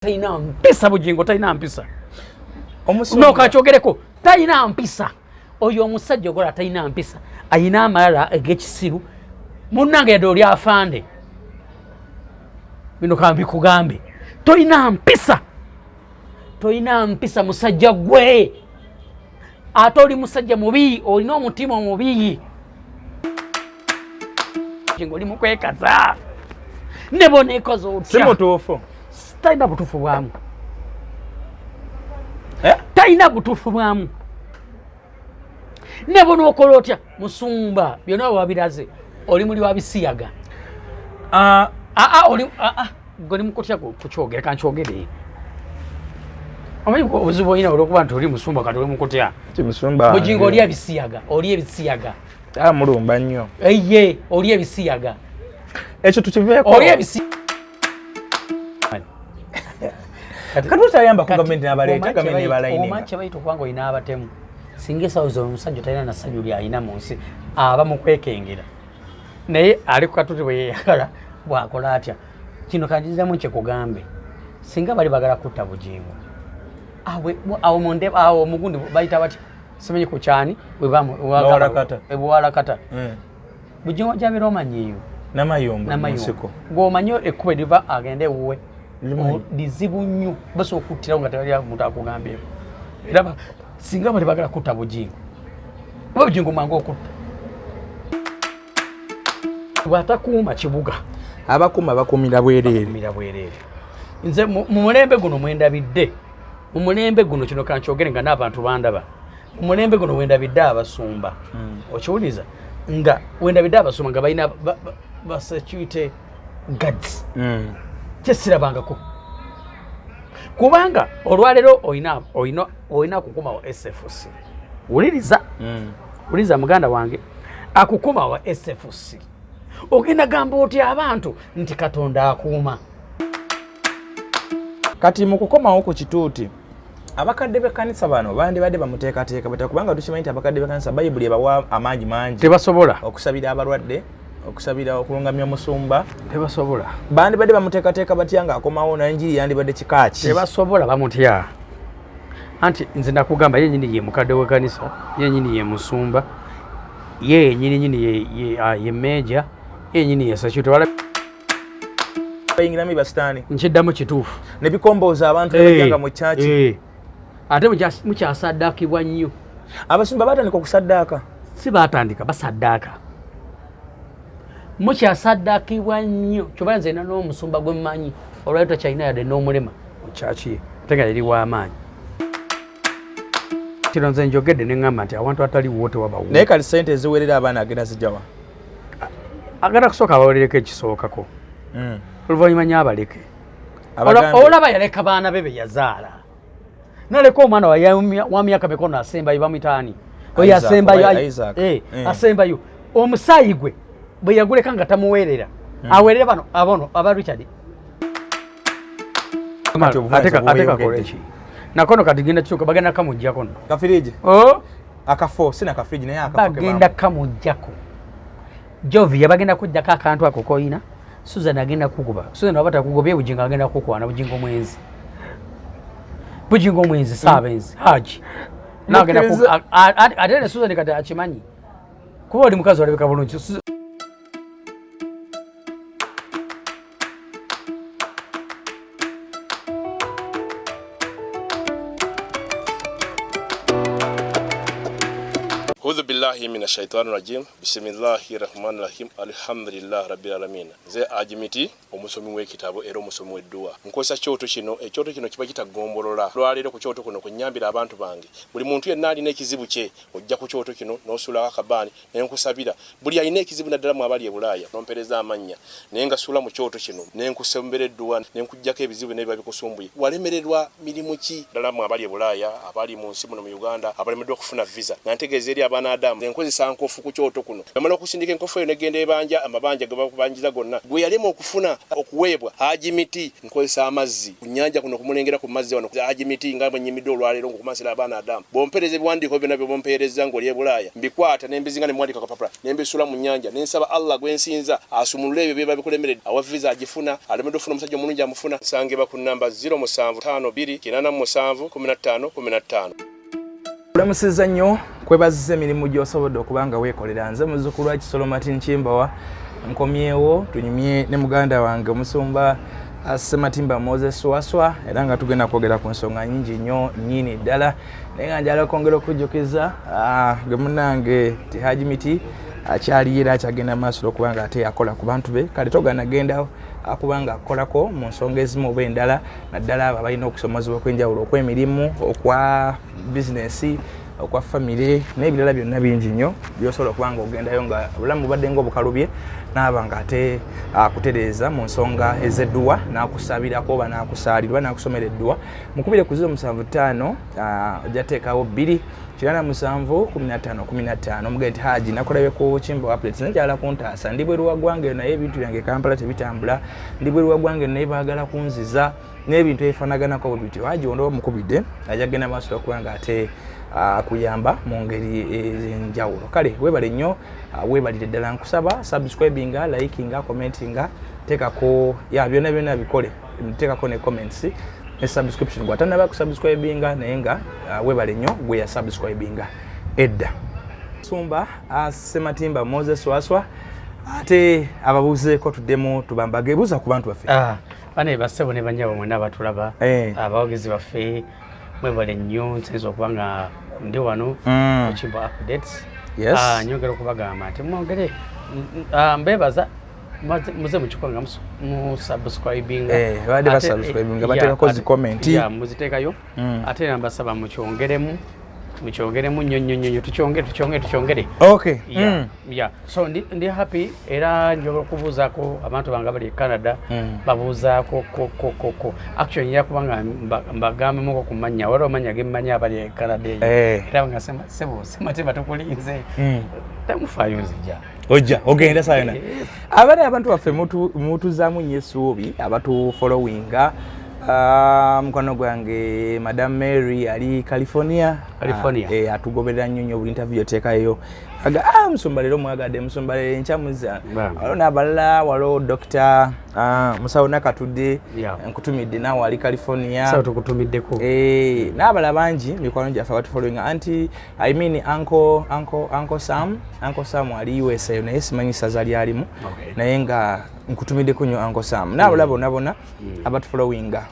Taina mpisa Bugingo taina mpisa. Omusumba No kachogereko taina mpisa. Oyo omusajja ogola taina mpisa. Ayina amalala egekisiru. Munnange yadoli afande. Bino kambi kugambe. Toina mpisa. Toina mpisa musajja gwe. Atoli musajja mubi olina omutima mubi. Bugingo limukwekaza. Neboneko zotya. Simotoofo. Taina butufu bwamu. Taina butufu bwamu. Nebona okola otya musumba byonna wabiraze oli muli wabisiyaga. Oli goli mukotya kukyogera kankyogere. Omanyi obuzibu olina olwokuba nti oli musumba kati oli mukotya. Musumba. Bugingo oli ebisiyaga, oli ebisiyaga. Mulumba nnyo. Eye, oli ebisiyaga. Ekyo tukiveeko. Oli ebisiyaga. Katuta yamba ku government n'abaleeta government n'abalayininga. Omanche baito kwango ina abatemu. Singesa uzo omusajja talina na sajja oli ayina mu nsi aba mu kwekengera. Naye ali ku katuti bwe yakala bwakola atya. Kino kanjizemu kye kugambe. Singa bali bagala kutta Bugingo. Awo monde awo mugundi bayita bati. Simenye ku kyani we bamu wala kata. Bugingo jabira omanyiyo. Namayombo musiko. Ng'omanyo ekkuba ediva agende wuwe. Lizibu nnyo basi okuttira nga tewali muntu akugambye. Era singa bali bagala kutta Bugingo. Bugingo mangu okutta. Bwatakuuma kibuga. Abakuuma bakumira bwereere. Nze mu mulembe guno mwendabidde. Mu mulembe guno kino kankyogere nga n'abantu bandaba. Mu mulembe guno wendabidde abasumba. Okiwuliza nga wendabidde abasumba nga balina security guards. Kyesirabangako. Kubanga olwalero oyina kukuma wa SFC. Uliriza. Uliriza muganda wange akukuma wa SFC. Ogenda gamba oti abantu nti Katonda akuuma. Kati mu kukomawo ku kituuti abakadde b'ekkanisa bano bandibadde bamuteekateeka bata kubanga tukimanyi nti abakadde b'ekkanisa Bayibuli ebawa amaanyi mangi. Tebasobola okusabira abalwadde. Okusabira okulungamya musumba tebasobola. Bandibadde bamuteekateeka batya nga akomawo n'enjiri yandibadde kikaaki. Tebasobola bamutya. Anti nze nakugamba yennyini ye mukadde w'ekkanisa, yennyini ye musumba, yennyini ye meja, yennyini ye security wala bayingiramu basitaani. Nkiddamu kituufu. Ne bikombooza abantu abajjanga mu kyaki. Ate mukyasaddaakibwa nnyo. Abasumba batandika okusaddaaka. Si baatandika basaddaaka. Mukyasaddaakibwa nnyo. Kyobala nze n'omusumba gwe mmanyi olwali takyalina yadde n'omulema mu kyaki ye ate nga yali w'amaanyi. Kino nze njogedde ne ŋŋamba nti awantu atali wote wabawo. Naye kati ssente eziwerera abaana agenda zijjawa? Agenda kusooka abawerereko ekisookako. Oluvannyuma nnyo abaleke. Olaba yaleka baana be yazaala. Naleka omwana wa myaka mikono asembayo bamwitaani. Oyo asembayo. Omusaayi gwe bwe yaguleka nga tamuweerera. Aweerere bano aba Richard. Ate kakola eki. Nakono kati genda kyuka bagenda kamujjako nno. Kafiriji? Akafo sina kafiriji naye akafo ke bagenda kamujjako. Jovi yabagenda kujjako akantu ako koyina. Susan agenda kukuba. Susan wabata kugobye Bugingo agenda kukwana Bugingo mwenzi. Bugingo mwenzi sabenzi haji. Nagenda ate ne Susan kati akimanyi. Kuba oli mukazi olabika bulungi. A'udhu billahi minash shaitani rajim. Bismillahir rahmanir rahim. Alhamdulillah rabbil alamin. Ze ajimiti omusomi w'ekitabo era omusomi w'edduwa. Nkosa kyoto kino, ekyoto kino kiba kitagombolola. Lwaliro ku kyoto kuno kunyambira abantu bange. Buli muntu yenna alina ekizibu kye, ojja ku kyoto kino n'osula akabani n'enkusabira. Buli alina ekizibu naddala mu abali e Bulaaya n'ompereza amannya. Naye nga sula mu kyoto kino n'enkusembera edduwa n'enkujjako ebizibu n'ebiba bikusumbuye. Walemererwa mirimu ki ddala mu abali e Bulaaya, abali mu nsi muno mu Uganda, abalemeddwa okufuna visa. Nantegeeza eri abantu banadamu enkozesa nkofu ku kyoto kuno bamala okusindika enkofu eyo negenda ebanja amabanja ge bakubanjiza gonna gwe yalema okufuna okuweebwa haji miti nkozesa amazzi ku nnyanja kuno kumulengera ku mazzi wano haji miti nga bwenyimidde olwaleero ngokumasira abaana adamu bompereza ebiwandiiko byonna bye bompereza ng'oli e Bulaaya mbikwata nembizinga ne mwandika kapapula nembisula mu nnyanja nensaba Allah gwensinza asumulule ebyo bye babikulemeredde awa visa agifuna alemedde ofuna omusajja omulungi amufuna nsangibwa ku namba 0752 Olamusiza nnyo kwebaziza emirimu gy'osobodde okubanga weekolera nze muzzukulu wa Kisolo Martin Kimbawa nkomyewo tunyumye ne muganda wange omusumba Sematima Moses Waswa era nga tugenda kwogera ku nsonga nyingi nnyo nnyini ddala naye nga njala kwongera okujjukiza ge munnange Haji Miti akyali era akyagenda maaso okubanga ate akola ku bantu be kale toganagenda akubanga akolako mu nsonga ezimu oba endala naddala abo abalina okusomozebwa okw'enjawulo okw'emirimu okwa bizinesi okwa famire n'ebirala byonna bingi nnyo byosobola okubanga ogendayo nga obulamu bubadde ng'obukalubye naaba nga ate akutereeza mu nsonga ez'edduwa n'akusabirako oba n'akusaalirwa n'akusomera edduwa mukubire ku 075 ojja teekawo 2 omugenti Haji nakolabye ku Kimbawa Plates njala kuntaasa ndi bweru wa gwange naye ebintu byange Kampala tebitambula ndi bweru wa gwange naye baagala kunziza n'ebintu ebifanaganako bwe bityo Haji ono mukubidde ajagenda maaso okubanga ate kuyamba mu ngeri ez'enjawulo kale weebale nnyo weebalire ddala nkusaba subscribinga likinga commentinga teekako byonna bikole teekako ne comments ne subscription gwatanaba ku subscribinga naye nga weebale nnyo gwe ya subscribinga edda Sumba Sematima Moses Waswa ate ababuuzeeko tuddemu tubambage buuza ku bantu baffe bane bassebo ne banyabo mwena abatulaba abawogezi baffe mwebale nnyo nsinza okuba nga ndi wano ku Kimbawa Updates nyongera okubagamba nti mwongere mbebaza muze mukikola nga musubscribinga badde basubscribinga bateekako zikomenti muziteekayo ate nambasaba mukyongeremu nnyo tukyongere okay so ndi happy era njogera okubuuzaako abantu bange bali e Canada babuuzaako actually njira kubanga mbagambemoko ku mannya waliwo amanya gemmanya abali e Canada eyo era nga Sematima tukulinze tamufaayo nzija ojja ogenda sayona abali abantu baffe mutuzaamu nnyo essuubi abatufollowinga mukwano gwange Madam Mary ali California atugoberera nnyo buli interview oteekayo aga musumba leero mwagadde musumba leero enkyamuza waliwo n'abalala waliwo Dr. Musawo Nakatudde nkutumidde naawe ali California tukutumiddeko n'abalala bangi mikwano gyaffe abatufollowinga anti I mean Uncle Sam ali USA eyo naye simanyi ssaza lyalimu naye nga nkutumiddeko nnyo Uncle Sam n'abalala bonna abatufollowinga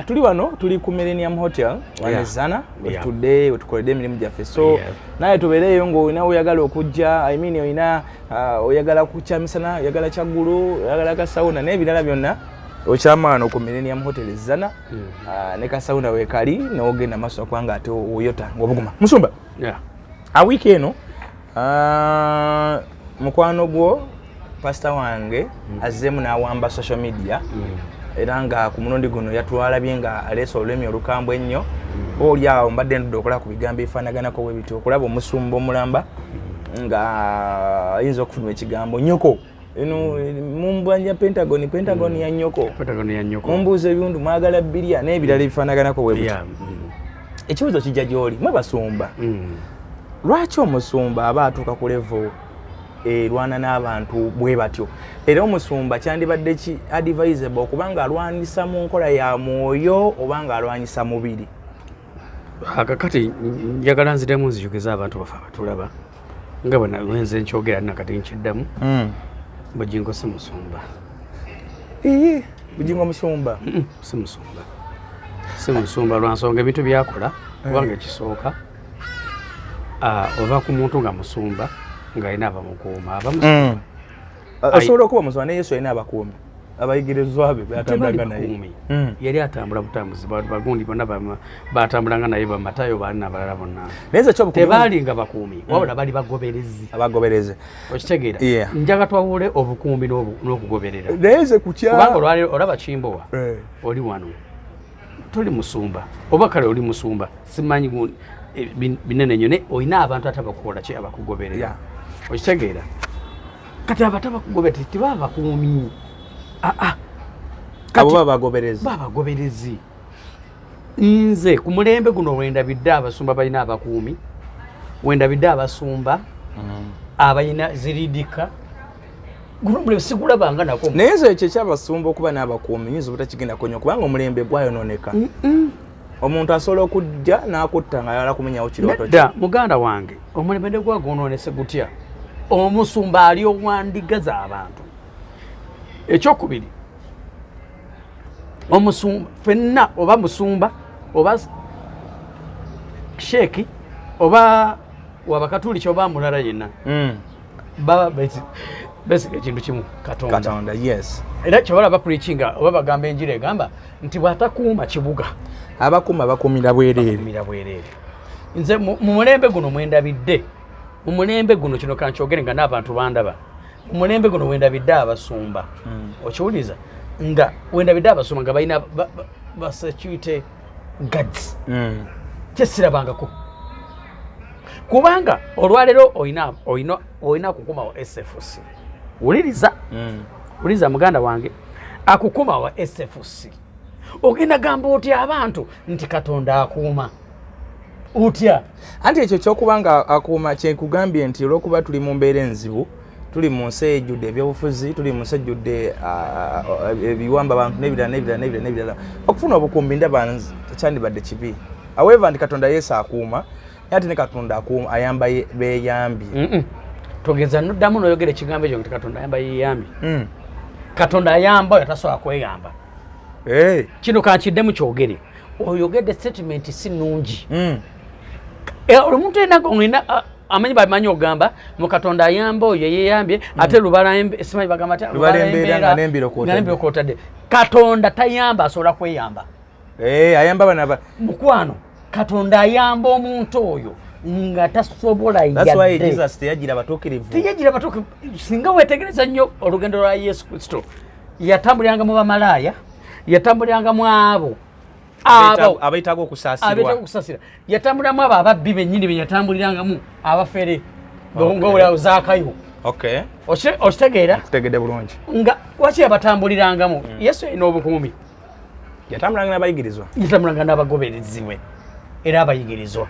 tuli wano tuli ku Millennium Hotel wanezana wetudde wetukoledde emirimu gyaffe so naye tubeereyo ng'olina oyagala okujja I mean olina oyagala kukyamisana oyagala kyaggulu oyagala kasawuna n'ebirala byonna okyamaano ku Millennium Hotel ezana ne kasawuna weekali n'ogenda maaso okubanga ate oyota ng'obuguma musumba wiiki eno mukwano gwo pastor wange azzeemu n'awamba social media era nga ku mulundi guno yatwalabye nga aleesa olulimi olukambwe ennyo oli awo mbadde ndudde okola ku bigambo ebifaanaganako bwe biti okulaba omusumba omulamba nga ayinza okufuluma ekigambo nyoko eno mumbanja Pentagon ya nyoko mumbuuza ebiwundu mwagala birya n'ebirala ebifaanaganako bwe biti ekibuzo kijja gy'oli mwe basumba lwaki omusumba aba atuuka ku level erwana n'abantu bwe batyo era omusumba kyandibadde ki advisable okubanga alwanisa mu nkola ya mwoyo obanga alwanisa mubiri kakati njagala nziremu nzijukiza abantu bafe abatulaba nga bwe nwenze nkyogera nakati nkiddamu Bugingo si musumba Bugingo musumba si musumba lwansonga ebintu byakola kubanga ekisooka ova ku muntu nga musumba nga ina abamukuuma abamusumba asobola okuba musumba ne Yesu alina abakuumi abayigirizwa be batambulaga naye yali atambula butambuzi bagundi bonna batambulanga naye bamatayo bali n'abalala bonna tebaali nga bakuumi wabula bali abagoberezi okitegeera njaga twawule obukuumi n'okugoberera naye ze kutya kubanga olwaleero olaba Kimbowa oli wano toli musumba oba kale oli musumba simanyi binene nnyo ne olina abantu atabakukola ki abakugoberera okitegeera kati abatabakugoberera tebaba bakuumi abo babagoberezi nze ku mulembe guno wendabidde abasumba balina abakuumi wendabidde abasumba abalina ziridika guno mulembe sigulabanga nako naye nze ekyo ekyabasumba okuba n'abakuumi nyinza obutakigenda konyo kubanga omulembe gwayononeka omuntu asobola okujja n'akutta nga ayala kumenyawo kirooto nedda muganda wange omulembe ne gwagononese gutya omusumba ali owandigaza abantu ekyokubiri omusumba fenna oba musumba oba sheeki oba wabakatuliki oba mulala yenna baba besiga ekintu kimu katonda yes era kyobola bapreachinga oba bagamba enjira egamba nti bwatakuuma kibuga abakuuma bakuumira bwereere nze mu mulembe guno mwendabidde mu mulembe guno kino kankyogere nga n'abantu bandaba mu mulembe guno wendabidde abasumba okiwuliza nga wendabidde abasumba nga balina basecurity guards kyesirabangako kubanga olwaleero olina akukumawo SFC wuliriza muganda wange akukumawo SFC ogenda gamba otya abantu nti katonda akuuma otya anti ekyo kyokubanga akuuma kyekugambye nti olwokuba tuli mu mbeera enzibu tuli mu nsi ejjudde ebyobufuzi tuli mu nsi ejjudde ebiwamba abantu n'ebirala okufuna obukuumi ndaba kyandibadde kibi however nti katonda yesu akuuma ate ne katonda akuuma ayamba beeyambi togeza noddamu noyogera ekigambo ekyo nti katonda ayamba yeeyambi katonda ayamba oyo tasobola kweyamba kino kankiddemu kyogere oyogedde statement si nnungi omuntu olina amanyi bamanyi ogamba mu katonda ayamba oyo yeeyambye ate simanyi bagamba lubalembeera nembirokotadde katonda tayamba asobola kweyamba ayamba bana mukwano katonda ayamba omuntu oyo nga tasobola yadde teyagira batuukirivu singa weetegereza nnyo olugendo lwa yesu kristo yatambuliranga mu bamalaaya yatambuliranga mu abo abaitaaga okusaasirwa yatambuliramu abo ababbi bennyini beyatambulirangamu abafere ngaolyawo zaakayo okitegeera kutegedde bulungi nga waki yabatambulirangamu yesu yalina obukuumi yatambulanga n'abagoberezi era abayigirizwa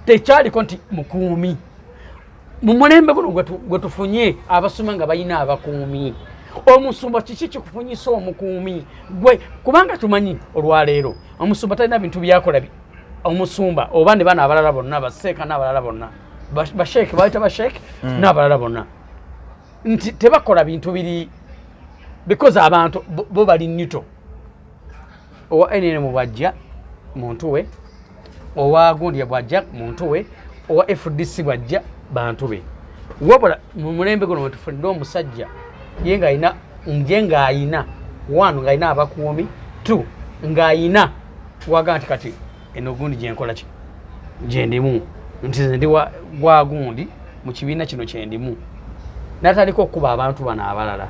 tekyaliko nti mukuumi mu mulembe guno gwe tufunye abasoma nga balina abakuumi omusumba kiki kikufunyisa omukuumi gwe kubanga tumanyi olwaleero omusumba talina bintu byakola omusumba oba ne bana abalala bonna baseeka n'abalala bonna basheeki baita basheeki n'abalala bonna nti tebakola bintu biri because abantu bo bali nito owa NNM bwajja muntu we owa gundi bwajja muntu we owa FDC bwajja bantu be wabula mu mulembe guno wetufunidde omusajja ye ng'ayina one ng'ayina abakuumi two ng'ayina waga nti kati eno gundi gyenkola ki gyendimu nti nze ndi gwa gundi mu kibiina kino kyendimu nataliko okuba abantu bano abalala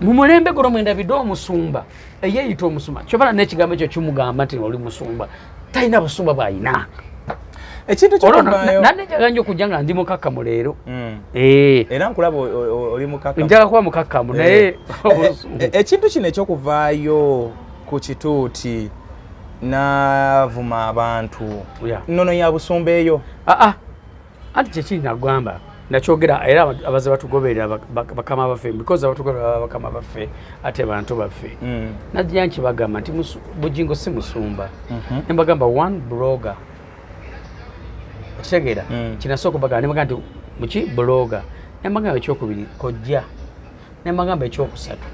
mu mulembe guno mwendabidde omusumba eyeeyita omusumba kyobala n'ekigambo ekyo kimugamba nti oli musumba talina busumba bw'ayina ekintu kyokuvaayo nanenjaga nnyo okujja nga ndi mukakkamu leero era nkulaba oli mukakkamu njaga kuba mukakkamu naye ekintu kino ekyokuvaayo ku kituuti n'avuma abantu nnono ya busumba eyo anti kyekiri nagamba nakyogera era abaze batugoberera bakama baffe because abatugoberera bakama baffe ate bantu baffe najja nkibagamba nti Bugingo si musumba nembagamba one blogger okitegeera kinasooka bagamba nembagamba nti muki blogger nembagamba ekyokubiri kojja nembagamba ekyokusatu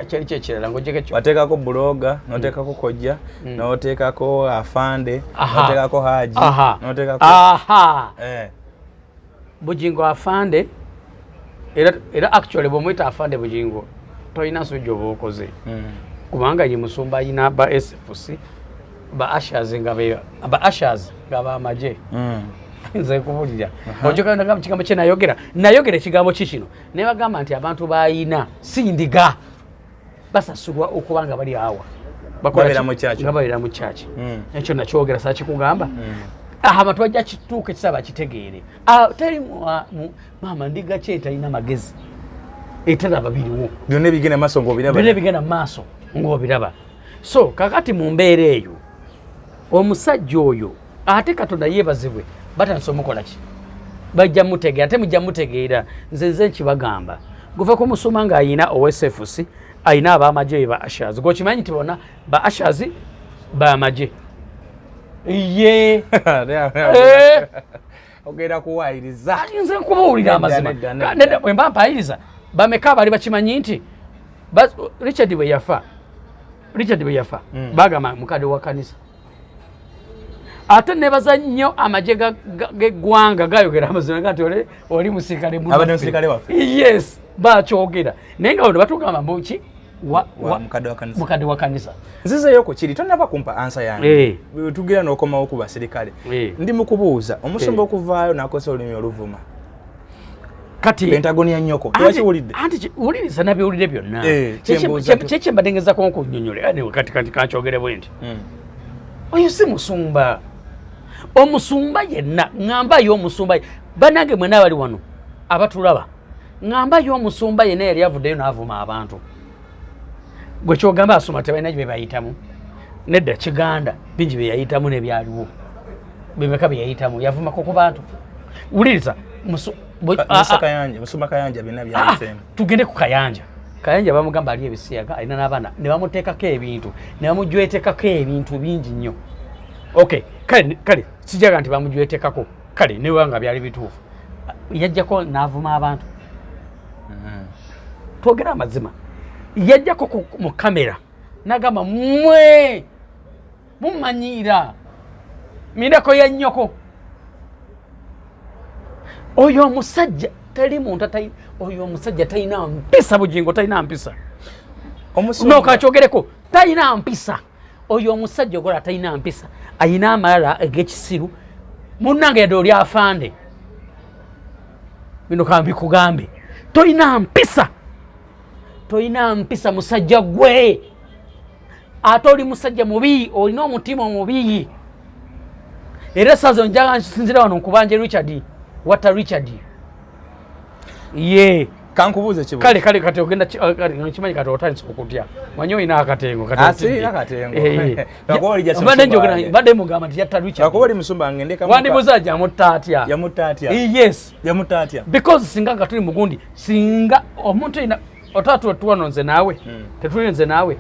kyali kyekirala ng'ogyeko wateekako blogger n'oteekako kojja n'oteekako afande n'oteekako haji n'oteekako Bugingo afande era actually bw'omuyita afande Bugingo tolina nsobi gy'oba okoze kubanga ye musumba ayina ba SFC ba ashers nga bamagye nze kubulira okyokanda kigambo kye nayogera ekigambo kikino ne bagamba nti abantu bayina si ndiga basasulwa okubanga bali awa bakolera mu church ngabalira mu church ekyo nakyogera saa kikugamba abantu bajja kituuka ekisaba kitegeere teri maama ndiga kyeta ina magezi etalaba biriwo byonna bigenda maaso ng'obiraba byonna bigenda maaso ng'obiraba so kakati mu mbeera eyo omusajja oyo ate Katonda yeebazibwe batandise omukola ki bajja mutegeera ate mujja mutegeera nze nkibagamba guva ku musuma ng'ayina OSFC ayina ab'amagye ba Ashers gokimanyi nti bonna ba Ashers b'amagye ye ogenda kuwayiriza nze nkubuulira amazima bwe mba mpayiriza bameka bali bakimanyi nti Richard bwe yafa bagamba mukadde wa kanisa ate nebaza nnyo amagye g'eggwanga gayogera amazima gati oli musirikale yes bakyogera naye nga bano batugamba mbuki mukadde wa kanisa nzizeyo ku kiri tonaba kumpa ansa yange tugira n'okomawo ku basirikale ndi mu kubuuza omusumba okuvaayo n'akosa olulimi oluvuma kati pentagoni ya nnyoko tewakiwulidde anti wuliriza nabiwulire byonna kyekye mbadengezako nkunyonyole kati kankyogere bwe nti oyo si musumba omusumba yenna ŋŋambayo omusumba banange mwena abali wano abatulaba ŋŋambayo omusumba yenna yali avuddeyo n'avuma abantu gwe kyogamba asoma tebalina gye bayitamu nedda kiganda bingi bye yayitamu n'ebyaliwo bemeka bye yayitamu yavumako ku bantu wuliriza musumba kayanja byonna byayiseemu tugende ku kayanja bamugamba ali ebisiyaga alina n'abaana ne bamuteekako ebintu ne bamujwetekako ebintu bingi nnyo okay kale sijaga nti bamujwetekako kale newe nga byali bituufu yajjako n'avuma abantu twogera amazima yajjako mu kamera n'agamba mmwe mumanyiira mirako ya nnyoko oyo omusajja teri muntu oyo omusajja talina mpisa Bugingo talina mpisa nokakyogereko talina mpisa oyo omusajja ogola talina mpisa ayina amalala ag'ekisiru munnange yadde oli afande bino kambikugambe tolina mpisa musajja gwe ate oli musajja mubi olina omutima omubi era sazo njaga nsinzira wano nkubanje Richard wata Richard ye kankubuuze kibu kale kati ogenda kimanyi kati otandise okutya manyi olina akatengo badde mugamba nti yatta Richard wandibuuza yamutta atya because singa nga tuli mugundi singa omuntu ina otatu tuwano nze naawe tetuli nze naawe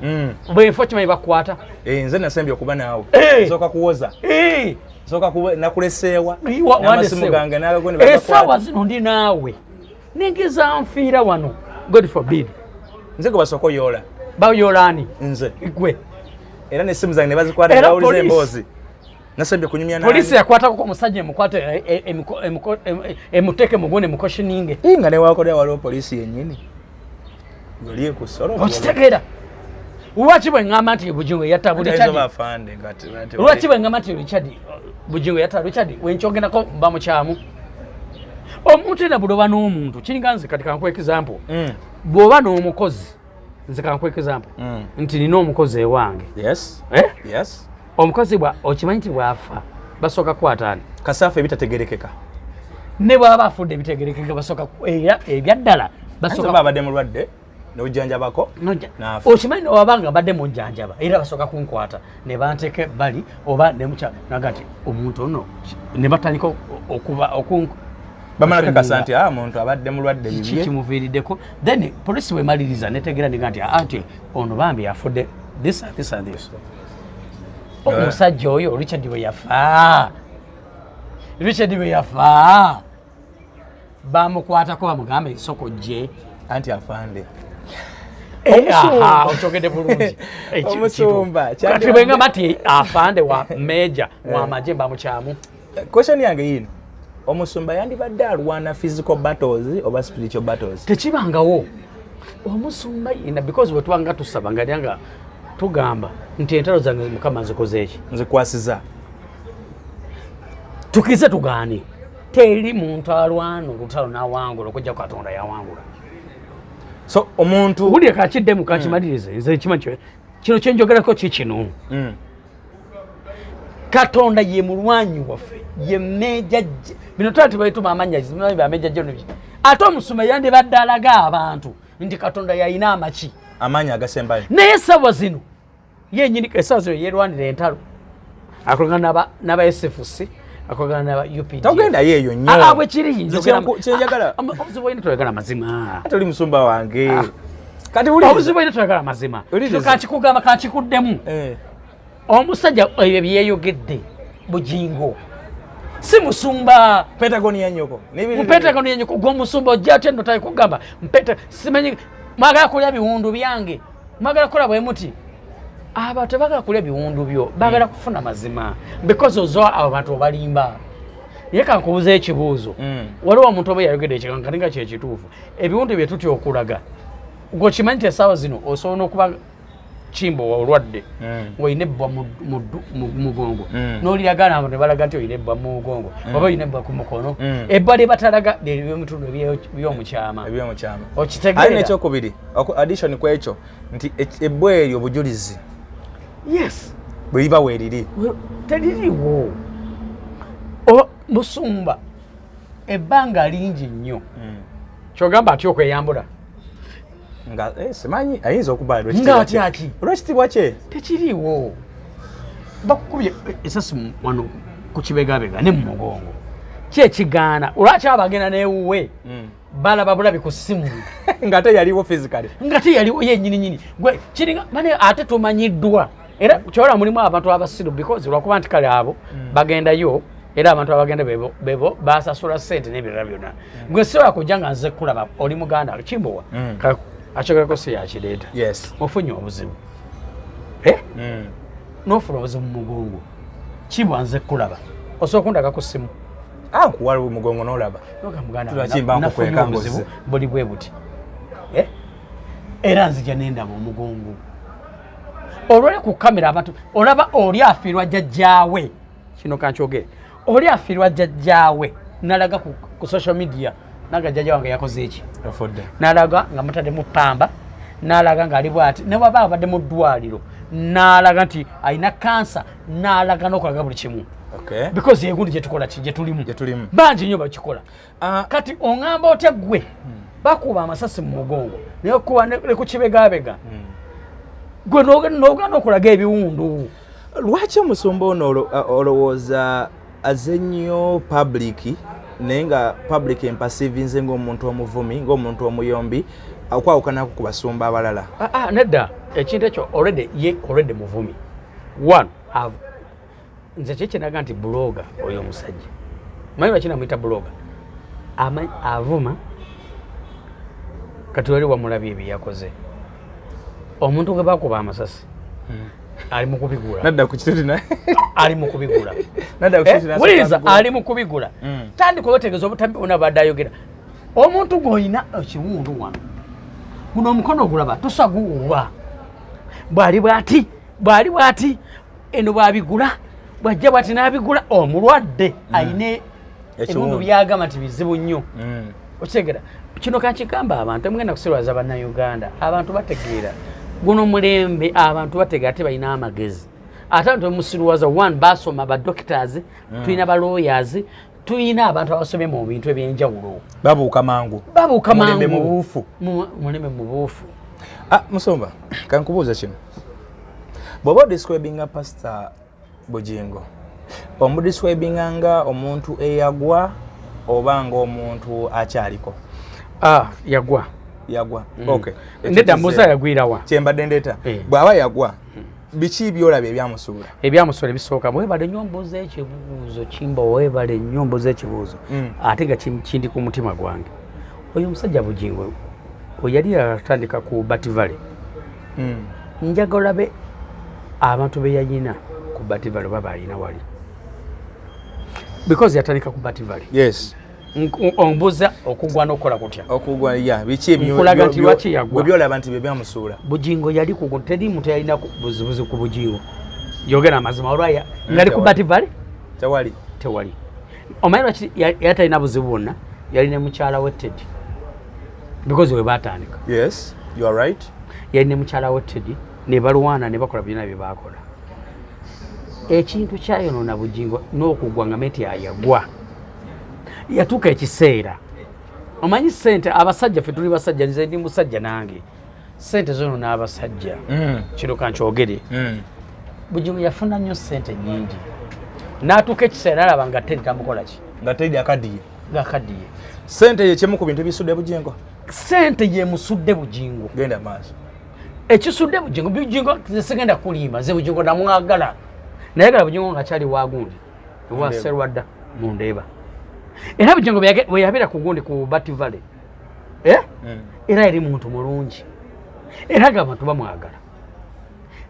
bwefo kimanyi bakukwata nze nasembye okuba naawe soka kuwoza nakuleseewa n'amasimu gange esaawa zino ndi naawe nengeza nfiira wano God forbid nze gwe basooka oyoola bayoolaani nze gwe era n'essimu zange ne bazikwata bawuliza emboozi nasembye kunyumya nani polisi yakwatako omusajja emukwate emuteeke mugone mukoshininge nga newakolera waliwo polisi yennyini goliye ku ssolo okitegeera lwaki bwe ŋŋamba nti Bugingo yatta lwaki bwe ŋŋamba nti Bugingo yatta Richard wenkyogerako mba mukyamu omuntu era buloba n'omuntu kiringa nze kati kankuwa example bw'oba n'omukozi nze kankuwa example nti nina omukozi ewange omukozi okimanyi nti bw'afa basooka kukwataani kasaafu ebitategerekeka ne bw'aba afudde ebitegerekeka basooka era ebyaddala basooka abadde mulwadde n'ojjanjabako okimanyi wabanga badde mujjanjaba era basooka kunkwata ne banteeka bali oba nemukya nagati omuntu ono ne batandika bamala kakasa nti muntu abadde mulwadde bibye kimuviiriddeko then polisi bwemaliriza netegeera niga nti anti ono bambi afudde this and this omusajja oyo Richard bwe yafa bamukwatako bamugambe isoko gye anti afande otogedde bulungi omusumba kati bwengamba nti afande wa meja wa maje bamukyamu question yange yino omusumba yandibadde alwana physical battles oba spiritual battles tekibangawo omusumba yina because wetwanga tusaba ngalyanga tugamba nti entalo zange Mukama nzikoze eki nzikwasiza tukize tugaani teri muntu alwana olutalo n'awangula okujja Katonda yawangula so omuntu uli kachidde mu kachimalirize nze chimancho kino kyenjogerako kikino Katonda ye mulwanyi waffe ye meja bino tati bayituma amanya zimwe bameja jono ate omusuma yandi badalaga abantu ndi Katonda yayina amachi amanya agasembayo naye sawa zino ye nyini esazo yerwanira entalo akogana naba SFC akogana naba UPD togenda yeyo nnyo abwe kiri njagala obuzibu ine twagala mazima atoli musumba wange kati uli obuzibu ine twagala mazima kachikugamba kachikuddemu omusajja byeyogedde Bugingo si musumba Pentagon ya nyoko Pentagon ya nyoko gwo musumba ojja tendo tayi kugamba mpeta simenyi magala kulya biwundu byange magala kola bwe muti abantu bagala kulya biwundu byo bagala kufuna mazima because ozo abantu balimba yeka nkubuza ekibuuzo waliwo omuntu oba yayogedde ekikankaninga kye kituufu ebiwundu bye tuti okulaga gwo kimanyi esaawa zino osobola okuba chimbo olwadde ngoyinebbwa mu mugongo n'oliyagala abantu balaga nti oyinebbwa mu mugongo oba oyinebbwa ku mukono ebba lye batalaga lye bitundu by'omukyama okitegeera ali nekyokubiri addition ku ekyo nti ebbwa eryo obujulizi yes bwe liba weeriri teririwo musumba ebbanga lingi nnyo kyogamba atya okweyambula nga simanyi ayinza okuba lwekitibwa kye tekiriwo bakukubye esasi wano ku kibegabega ne mu mugongo kyekigaana olwaki abagenda newuwe balaba bulabi ku ssimu nga teyaliwo physically nga teyaliwo yennyininyini gwe kiringa mane ate tumanyiddwa era kyola mulimu abantu abasiru because lwakuba nti kale abo bagendayo era abantu abagenda bebo basasula ssente n'ebirala byonna gwe siwa kujja nga nze kulaba oli muganda kimbowa achogerako si yakireeta ofunye obuzibu n'ofuna obuzibu mu mugongo kibwa nze kulaba osobola kundaga ku ssimu nkuwala mugongo n'olaba nafunye obuzibu buli bwe buti era nzija n'endaba omugongo olwali ku kamera abantu olaba oli afiirwa jjajjaawe kino kankyogere oli afiirwa jjajjaawe nalaga ku social media naga jjajja wange yakoze eki nalaga nga mutadde mu pamba nalaga nga ali bwati ne bwaba abadde mu ddwaliro nalaga nti alina kansa nalaga n'okulaga buli kimu because yegundi gyetukola gyetulimu bangi nnyo bakikola kati oŋŋamba otya ggwe bakuba amasasi mu mugongo naye okuba ne ku kibegabega gwe n'ogaana okulaga ebiwundu lwaki omusumba ono olowooza aze nnyo public naye nga public empasivinze ng'omuntu omuvumi ng'omuntu omuyombi okwawukanako ku basumba abalala nedda ekintu ekyo already muvumi nze kyekinaga nti buloga oyo omusajja manyi lwaki namuyita buloga avuma kati wali wamulabye ebyeyakoze omuntu gwe bakuba amasasi ali mu kubigula nadda ku kituli ali mu kubigula wuliriza ali mu kubigula tandika obategeeza obutambi bwonna badde ayogera omuntu gw'olina ekiwundu wano guno omukono ogulaba tosaguwuba bwali bwati eno bwabigula bwajja bwati n'abigula omulwadde ayina ebiwundu byagamba nti bizibu nnyo okitegera kino kankigamba abantu emugenda kuserwaza bannayuganda abantu bategeera guno mulembe abantu bategeera tebalina amagezi ate abantu musiruwaza basoma ba doctors tulina ba lawyers tulina abantu abasomye mu bintu ebyenjawulo babuuka mangu mulembe mu buufu musomba kankubuuza kino bw'oba odescribinga pastor Bugingo omudescribinga nga omuntu eyagwa oba nga omuntu akyaliko yagwa okay ndedda mbuza yagwirawa kyembadde ndeeta bw'aba yagwa biki byolaba ebyamusuula ebisooka webale nnyo mbuuza ekibuuzo kimba webale nnyo mbuuza ekibuuzo ate nga kindi ku mutima gwange oyo omusajja Bugingo yali yatandika ku Bativale njaga olabe abantu be yayina ku Bativale baba ayina wali because yatandika ku Bativale ombuza okugwa n'okukola kutya okugwa biki nkulaga nti lwaki yagwa byolaba nti bebyamusuula Bugingo yali teri muntu yalina buzibuzi ku Bugingo yogera amazima olwaya ngali ku Bativale tewali omanyi lwaki yatalina buzibu bwonna yali ne mukyala we Teddy because we batandika. Yes, you are right. Yali ne mukyala we Teddy ne balwana ne bakola byonna bye baakola. Ekintu kyayonoona Bugingo n'okugwa nga meti ayagwa. Yatuuka ekiseera. Omanyi ssente abasajja ffe tuli basajja nze ndi musajja nange. Ssente zonoona abasajja. Kino kankyogere. Bugingo yafuna nnyo ssente nnyingi. N'atuuka ekiseera alaba nga Teddy tamukola ki? Nga Teddy akaddiye. Ng'akaddiye. Ssente ye kimu ku bintu ebisudde Bugingo. Ssente ye musudde Bugingo. Genda maaso. Ekisudde Bugingo sigenda kulimba nze Bugingo namwagala. Nayagala Bugingo nga kyali wagundi. Ewa Serwadda mundeeba. Era Bugingo bwe yabeera ku gundi ku Bati Valley. Era yali muntu mulungi. Era abantu bamwagala.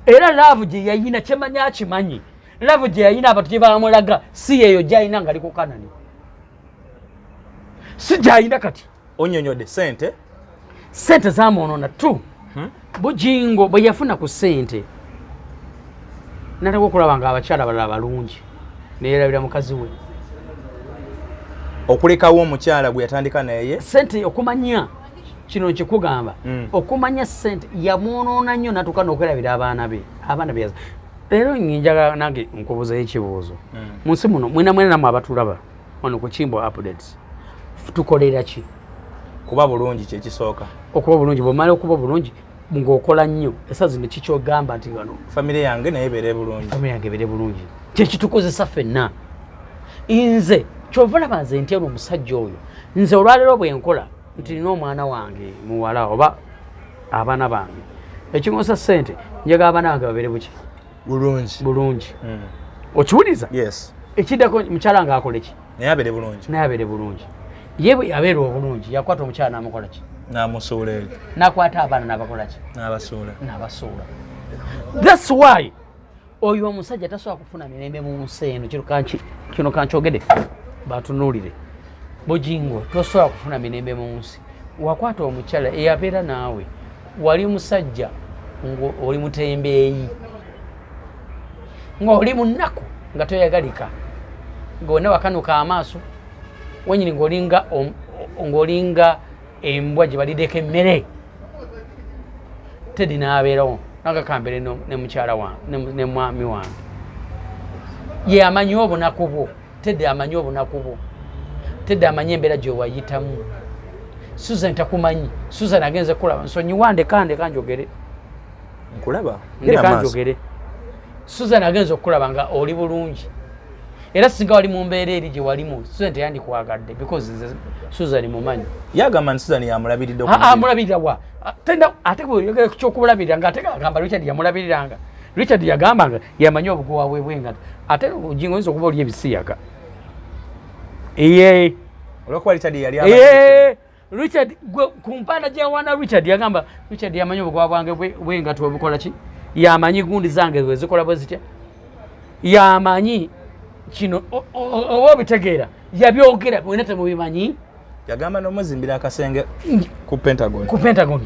Era love gye yayina kyemanya akimanyi. Love gye yayina abantu gye bamulaga si yeyo gyayina nga ali ku Kanani. Si gyayina kati. Onyonyodde ssente. Ssente zamwonoona tu. Bugingo bwe yafuna ku ssente. Nataka okulaba nga abakyala balala balungi. Neerabira mukazi we. Okulekawo omukyala gwe yatandika naye. Ssente okumanya kino nkikugamba. Okumanya ssente yamwonoona nnyo natuuka n'okwerabira abaana be. Abaana be leero njagala nange nkubuuzayo ekibuuzo. Mu nsi muno mwena namwe abatulaba wano ku Kimbo Updates. Tukolera ki? Kuba bulungi kye kisooka. Okuba bulungi bw'omala okuba bulungi ng'okola nnyo esaazi ne kikyogamba nti wano famire yange naye ebeere bulungi. Famire yange ebeere bulungi. Kye kitukozesa ffenna. Nze kyova olaba nze ntya omusajja oyo. Nze olwaleero bwe nkola nti nina omwana wange muwala oba abaana bange. Ekiŋosa ssente njagala abaana bange babeere buki? Bulungi. Okiwuliza? Yes. Ekiddako mukyala nga akola ki? Naye abeere bulungi. Naye abeere bulungi. Ye bwe yabeera obulungi yakwata omukyala n'amukola ki? N'amusuula eyo. N'akwata abaana n'abakola ki? N'abasuula. That's why oyo omusajja tasobola kufuna mirembe mu nsi eno. Kino kankyogedde batunuulire. Bugingo tosobola kufuna mirembe mu nsi. Wakwata omukyala eyabeera naawe wali musajja ng'oli mutembeeyi ng'oli munaku nga toyagalika ng'onna wakanuka amaaso wenyini ng'olinga embwa gye baliddeko emmere. Teddy n'abeerawo n'agakambere ne mukyala wange ne mwami wange. Ye amanyi obunaku bwo. Teddy amanyi obunaku bwo. Teddy amanyi embeera gye wayitamu. Susan takumanyi. Susan agenze kulaba nsonyiwa ndeka njogere. Nkulaba. Ndeka njogere. Susan agenze okulaba nga oli bulungi. Era singa wali mu mbeera eri gye walimu Susan teyandikwagadde because Susan mumanyi. Yagamba nti Susan yamulabiridde mulabirira wa? Ate bwe ky'okulabirira nga ate agamba Richard yamulabiriranga. Richard yagambanga yamanyi obugowa bwe bwenga. Ate Bugingo oyinza okuba oli ebisiyaga. Olwokuba Richard yali Richard ku mpaana gye yawaana Richard yagamba Richard yamanyi obugowa bwange bwengato obukola ki? Yamanyi gundi zange bwe zikola bwe zitya? Yamanyi kino oba obitegeera yabyogera bwena temubimanyi. Yagamba n'omuzimbira akasenge ku Pentagon.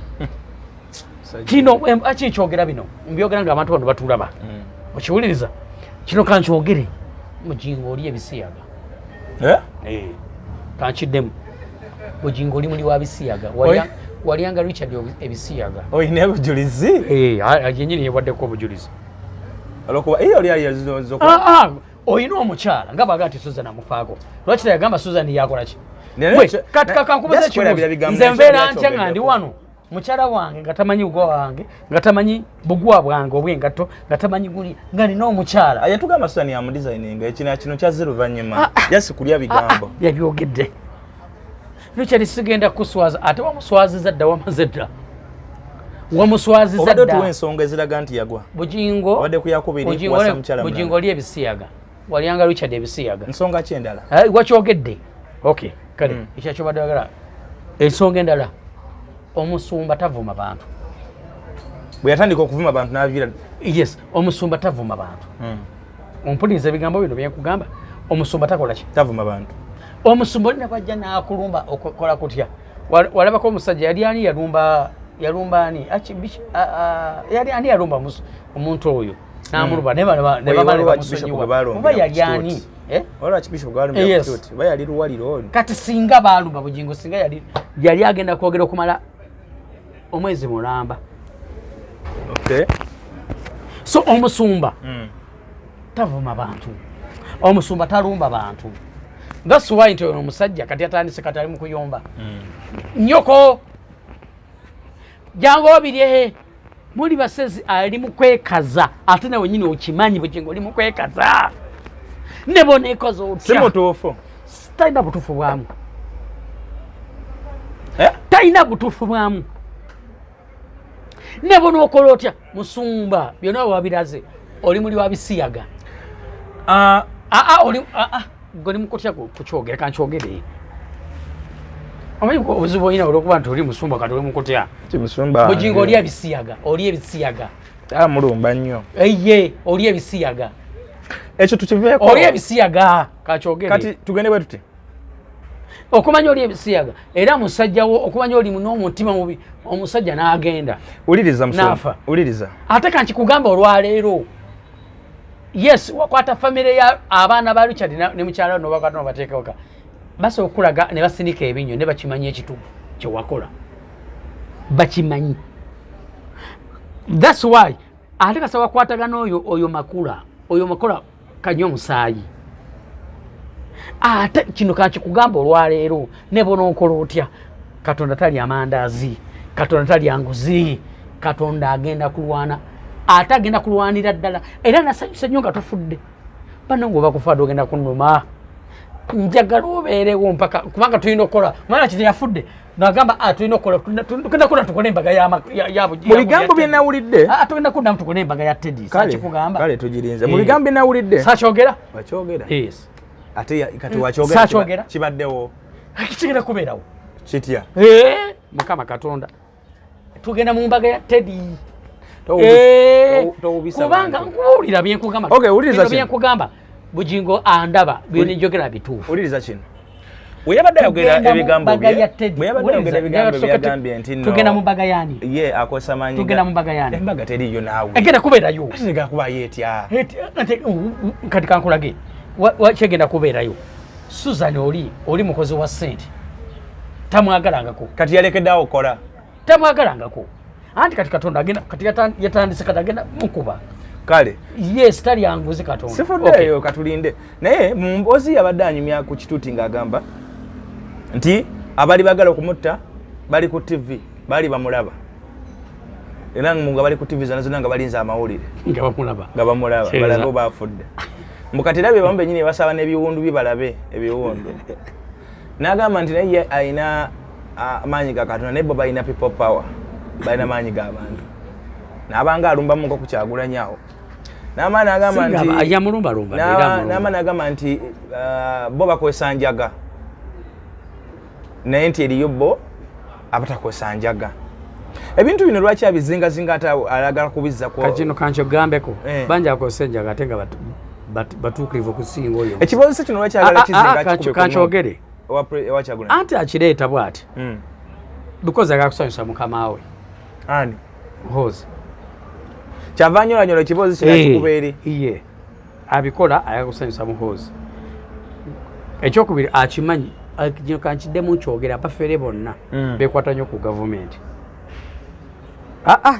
Kino akikyogera bino mbyogera nga abantu bano batulaba. Okiwuliriza? Kino kankyogere Bugingo oli ebisiyaga. Kankiddemu. Bugingo oli muli wa bisiyaga. Walyanga Richard ebisiyaga. Oyina obujulizi? Yenyini yewaddeko obujulizi. Olwokuba oli yazozo. Oyina omukyala nga baga nti Susan amufaako. Lwaki yagamba Susan yakola ki? Katika kankubuza ekibuuzo. Nze mbeera ntya nga ndi wano mukyala wange nga tamanyi bugwa wange nga tamanyi bugwa bwange obw'engato nga tamanyi guli nga nina omukyala. Yatugamba Susan yamudesigninga kino kya luvannyuma yasi kulya bigambo. Yabyogedde. Richard sigenda kuswaza ate wamuswaziza dda wamaze dda. Wamuswaziza dda. Obadde ensonga eziraga nti yagwa. Bugingo. Obadde kuyakubiri kwasa mukyala. Bugingo oli ebisiyaga. Walyanga Richard ebisiyaga. Nsonga ki endala? Wakyogedde. Okay, kale. Ekyakyo badde bagala. Ensonga endala. Omusumba tavuma bantu. Bwe yatandika okuvuma abantu n'aviira. Yes, omusumba tavuma bantu. Ompuliriza ebigambo bino bye nkugamba. Omusumba takola ki? Tavuma bantu. Omusumba olina bajja n'akulumba okola kutya. Walabako omusajja yali ani yalumba ani? Yali ani yalumba omuntu oyo? namuluba ne bamale bamusonyiwa oba yali ani wala archbishop gwalumya kituti oba yali luwaliro kati singa baalumba Bugingo singa yali agenda kwogera okumala omwezi mulamba. Okay. So omusumba tavuma bantu, omusumba talumba bantu. That's why nti omusajja kati atandise kati ali mu kuyomba nyoko jango obirye muli basezi ali mu kwekaza ate nawe nyine okimanyi Bugingo ali mu kwekaza nebone ekozo otya simotoofo taina butufu bwamu taina butufu bwamu nebone okola otya musumba byonna wabiraze oli muli wabisiyaga oli goni mukotya kukyogera kankyogere omanyi obuzibu olina olwokuba nti oli musumba kati oli mukotya Bugingo oli ebisiyaga mulumba nnyo eye oli ebisiyaga ekyo tukiveeko oli ebisiyaga kankyogere kati tugende bwe tuti okumanya oli ebisiyaga era musajjawo okumanya oli n'omutima mubi omusajja n'agenda uliriza musumba uliriza ate kankikugamba olwaleero yes wakwata famire ya abaana ba Richard ne mukyala no bakwata no bateeka waka basi okulaga ne basinika ebinyo ne bakimanyi ekitubu kye wakola bakimanyi. That's why ate kasa wakwatagana oyo makula kanyo musaayi ate kino kankikugamba olwaleero ne bona okola otya Katonda tali amandaazi Katonda tali anguzi Katonda agenda kulwana ate agenda kulwanira ddala era nasanyusa nnyo nga tofudde banange oba kufa ogenda kunuma njagala obeerewo mpaka kubanga tulina okukola mwana kiti yafudde nagamba tulina okukola tugenda kuna tukole embaga ya mu bigambo bye nawulidde tugenda kuna tukole embaga ya Teddy sakikugamba kale tugirinze mu bigambo bye nawulidde sakyogera wakyogera yes ate kati wakyogera kibaddewo kigenda kubeerawo kitya Mukama Katonda tugenda mu mbaga ya Teddy kubanga nkuwulira byenkugamba byenkugamba Bugingo andaba byenjogera bituufu uliriza kino weyabadde ayogera ebigambo byagambye nti tugenda mu mbaga yani ye akosa manyi tugenda mu mbaga yani embaga teriyo naawe egenda kubeerayo tegenda kuba yetya kati kankulage wakyegenda kubeerayo Susan oli mukozi wa ssente tamwagalangako kati yalekeddeawo okukola tamwagalangako anti kati Katonda agenda kati yatandise kati agenda mukuba kale yes tali anguzi Katonda sifuddeyo katulinde naye mu mboozi yabadde anyumya ku kituuti ng'agamba nti abali bagala okumutta bali ku TV bali bamulaba era nga bali ku TV zonna nga balinza amawulire nga bamulaba balabe baafudde mbukatira bye bamu bennyini basaba n'ebiwundu bibalabe ebiwundu n'agamba nti naye ayina amaanyi ga Katonda naye bo balina people power balina maanyi g'abantu n'abanga alumbamu nko ku Kyagulanyi n'amaani agamba nti n'amaani agamba nti bo bakozesa njaga naye nti eriyo bo abatakozesa njaga ebintu bino lwaki abizingazinga ate alagala kubizza kino kankyogambeko banja akozesa enjaga ate nga batuukirivu okusinga oyo ekibuuzo kino lwaki agala kizinga kankyogere anti akireeta bw'ati because agakusanyusa mukama we ani hozi kyava nyolanyola ekibuuzo kino kikuba eri iye abikola ayakusanyusa muhozi ekyokubiri akimanyi kankiddemu kyogera bafere bonna bekwata nnyo ku gavumenti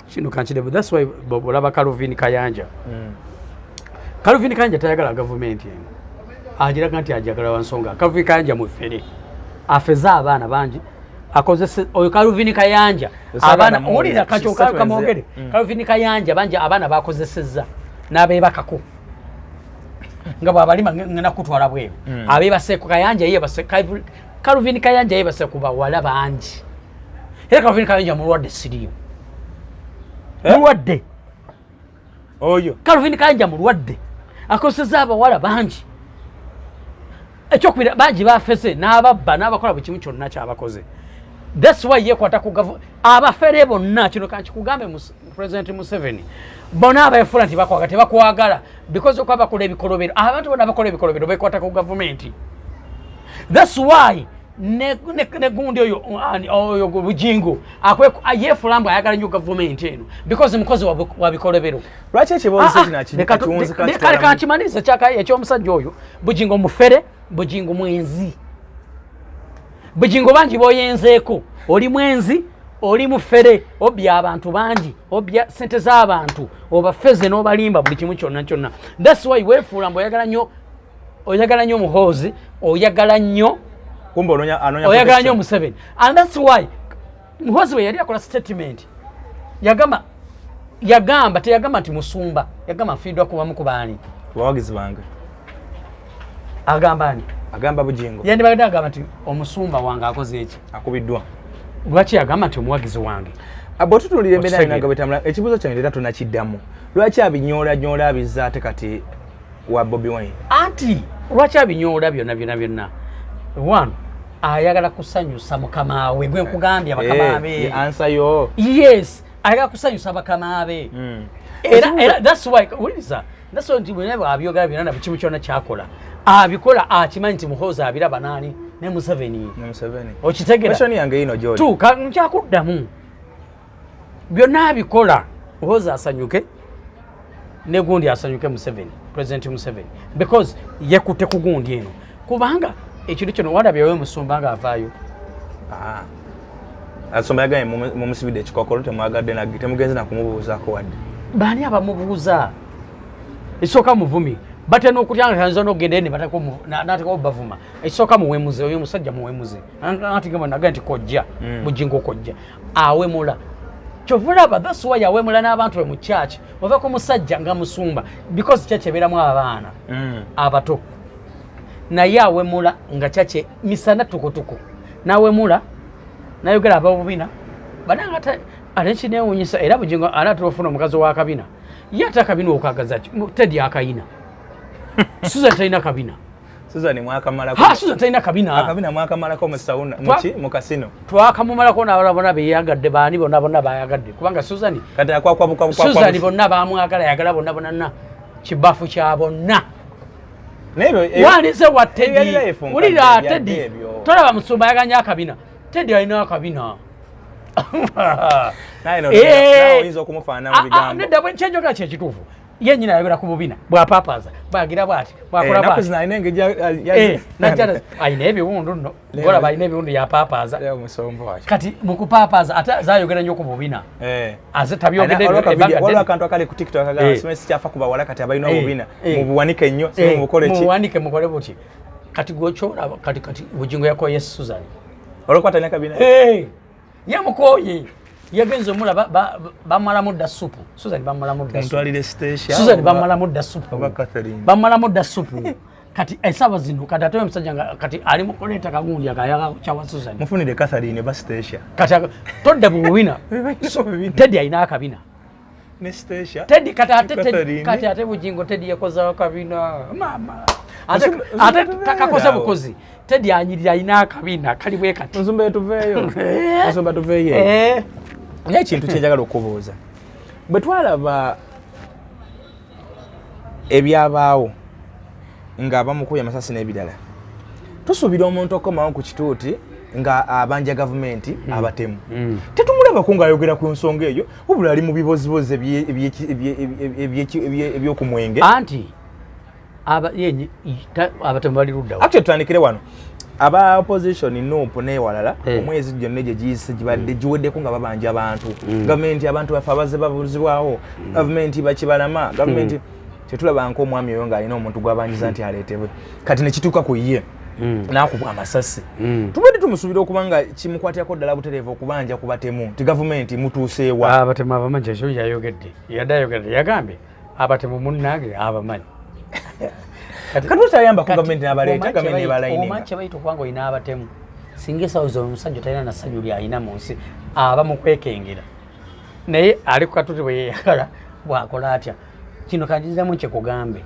kino kankiddemu that's why olaba Calvin Kayanja Calvin Kayanja tayagala gavumenti eno agiraga nti ajagala wansonga Calvin Kayanja mufere afeza abaana bangi akozese oyo Calvin Kayanja abaana olira kachoka kamogere Calvin Kayanja banja abaana bakozesezza n'abebakako nga bwabalima ngena kutwala bwe abebaseko Kayanja ye baseko Calvin Kayanja ye baseko bawala bangi era Calvin Kayanja mulwadde siriyo mulwadde oyo Calvin Kayanja mulwadde akozesezza abawala bangi ekyokubira bangi bafese n'ababba n'abakola buli kimu kyonna kyabakoze. That's why yekwata ku abafere bonna kino kankikugambe President Museveni bona abaefula nti bakwagala tebakwagala because okwaba kola ebikolobero abantu bona bakola ebikolobero bekwata ku government. That's why ne gundi oyo Bugingo yefulambo ayagala nnyo government eno because mukozi wabikolebero lwaki ekibuuzo kinakitunzi kale kakimaniriza ekyomusajja oyo Bugingo mufere Bugingo mwenzi Bugingo bangi boyenzeeko oli mwenzi oli mufere obya abantu bangi obya sente z'abantu obafeze n'obalimba buli kimu kyonna that's why wefulambo oyagala nnyo muhoozi oyagala nnyo oyagala nnyo Museveni and that's why muhoozi we yali akola statement yagamba teyagamba nti musumba yagamba nfiidwa kubamu ku baani bawagizi bange agamba Bugingo yandibadde agamba nti omusumba wange akoze eki akubiddwa lwaki yagamba nti omuwagizi wange abo tutulire embeera nga bwetambula ekibuuzo kyange era tunakiddamu lwaki abinyoola bizza ate kati wa Bobi Wine anti lwaki abinyoola byonna one ayagala kusanyusa mukama we gwe nkugambye bakama be answer yo yes ayagala kusanyusa bakama be era that's why nti bwena abyogala byonna bikimu kyonna kyakola abikola akimanyi nti muhoozi abiraba nani ne Museveni okitegera question yange ino George nkyakuddamu byonna abikola muhoozi asanyuke ne gundi asanyuke Museveni President Museveni because yekutte ku gundi eno kubanga ekintu kino wadabyewo musumba nga avaayo asomba yagaye mumusibidde ekikokolo temwagadde temugenze nakumubuuzaako wadde baani abamubuuza ekisooka muvumi batena okutyanga tanza n'okugenda ene nateko bavuma ekisooka muwemuze oyo omusajja muwemuze atigamba naga nti kojja Bugingo kojja awemula kyovulaba that's why awemula n'abantu be mu church ovako musajja nga musumba because church ebeeramu abaana abato naye awemula nga chache misana tukutuku nawemula nayogera ababubina bananga ate kinewunyisa era Bugingo anatufuna omukazi wa kabina yata kabina okagaza tedi akayina Susan taina kabina Susan mwakamalako Susan taina kabina mwakamalako mu sauna mu kasino twakamumalako n'abalabona beyagadde baani bonna bayagadde kubanga Susan kati akwa Susan bonna bamwagala yagala bonna kibafu kya bonna wandise wa Tedi ulira Tedi tolaba musumba yaganya akabina Tedi alina akabina oyinza okumufaanana mu bigambo nedda bwe nkyenjogera kyekituufu ye nyina ayogera ku bubina bwapapaaza bwagira bwati bwakola bwati ayina ebiwundu nno golaba ayina ebiwundu yapapaaza kati mu kupapaaza ate zayogera nnyo ku bubina aze tabyogedde akantu akali ku TikTok akagamba simesi kyafa ku bawala kati abalina obubina mubuwanike nnyo mubuwanike mukole buti kati gwokyolaba kati Bugingo yakoye Susan olwokwata ne kabina yamukoye yagenze omula bamala mudda supu Susan bamala mudda ntwalire station Susan bamala mudda supu bamala mudda supu kati esaba zino kati atoye musajja kati ali mu koleta kagundi akayaga kyawa Susan mufunire Catherine ba station kati todda buwina Tedi alina akabina ne station Tedi kati ate Bugingo Tedi yakoza akabina mama ate takakoza bukozi Tedi anyirira alina akabina kali bwe kati nsumba tuveeyo naye ekintu kyenjagala okubuuza bwe twalaba ebyabaawo ng'abamukuya amasasi n'ebirala tusuubira omuntu okomawo ku kituuti nga abanja gavumenti abatemu tetumulabako ng'ayogera ku nsonga eyo wabula ali mu bibozibozi ebyokumwenge anti abatemu bali luddawo actually tutandikire wano aba opposition nupo ne walala omwezi gyonna gye giyise gibadde giweddeko nga babanja abantu gavumenti abantu bafe abaze babuzibwawo gavumenti bakibalama gavumenti kyetulaba nk'omwami oyo ng'alina omuntu gwabanjiza nti aleetebwe kati ne kituuka ku ye n'akubwa amasasi tubadde tumusuubira okuba nga kimukwatirako ddala butereevu okubanja ku batemu ti gavumenti mutuuseewa abatemu abamanyi ekyo yayogedde yagambye abatemu munnange abamanyi katutayamba ku gavumenti n'abaleeta gavumenti ebalayininga omanyi kyebayita okubanga olina abatemu singa esawuza omusajja talina na ssanyu ly'alina mu nsi aba mu kwekengera naye ali ku katuti bwe yeeyagala bw'akola atya kino kanjizzamu kyekugambe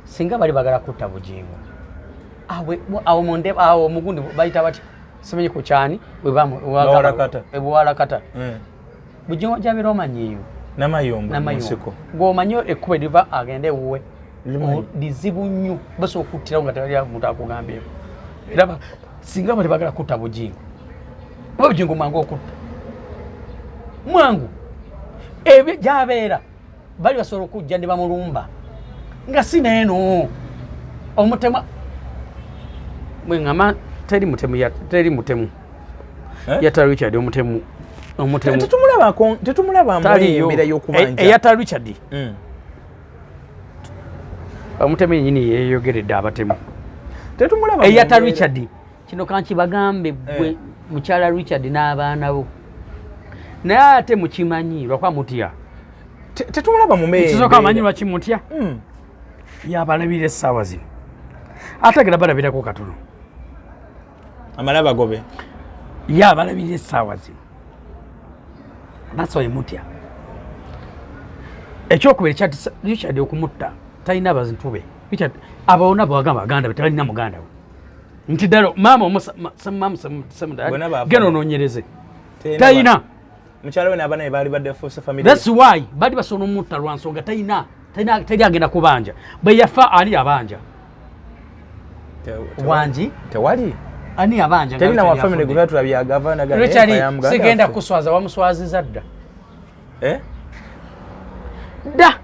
singa bali bagala kutta Bugingo awo omugundi bayita batya simanyi ku kyani bwewalakata Bugingo gyabira omanyiyo namayombo musiko gw'omanyi ekkuba eriva agende ewuwe lizibu nnyo basobola okuttirawo nga tewali muntu akugambyeko era singa bali bagala kutta Bugingo Bugingo mwangu okutta mwangu ebyo jabeera bali basobola okujja ne bamulumba nga si neeno omutema mwengama teri mutemu yata Richard omutemu tetumulaba mbere y'okubanja eyata Richard omutemu yennyini yeeyogeredde abatemu tetumulaba eyata Richard kino kanki bagambe gwe mukyala Richard n'abaana bo naye ate mukimanyi lwakwa mutya tetumulaba mu meeyi kisoka amanyi lwaki mutya yabalabira essaawa zino ategera balabirako katono amalaba gobe yabalabira essaawa zino nasoye mutya ekyokubiri kya Richard okumutta talina bazintu be Richard abawona bwagamba baganda be talina muganda we nti ddala maama geno noonyereze talina mukyala we n'abaana be baali badde fuuse family that's why bali basobola omutta lwa nsonga teri agenda kubanja bwe yafa ali abanja wangi tewali ani abanja terina wa family gwe tulabya gavana gani Richard sigenda kuswaza wamuswaziza dda da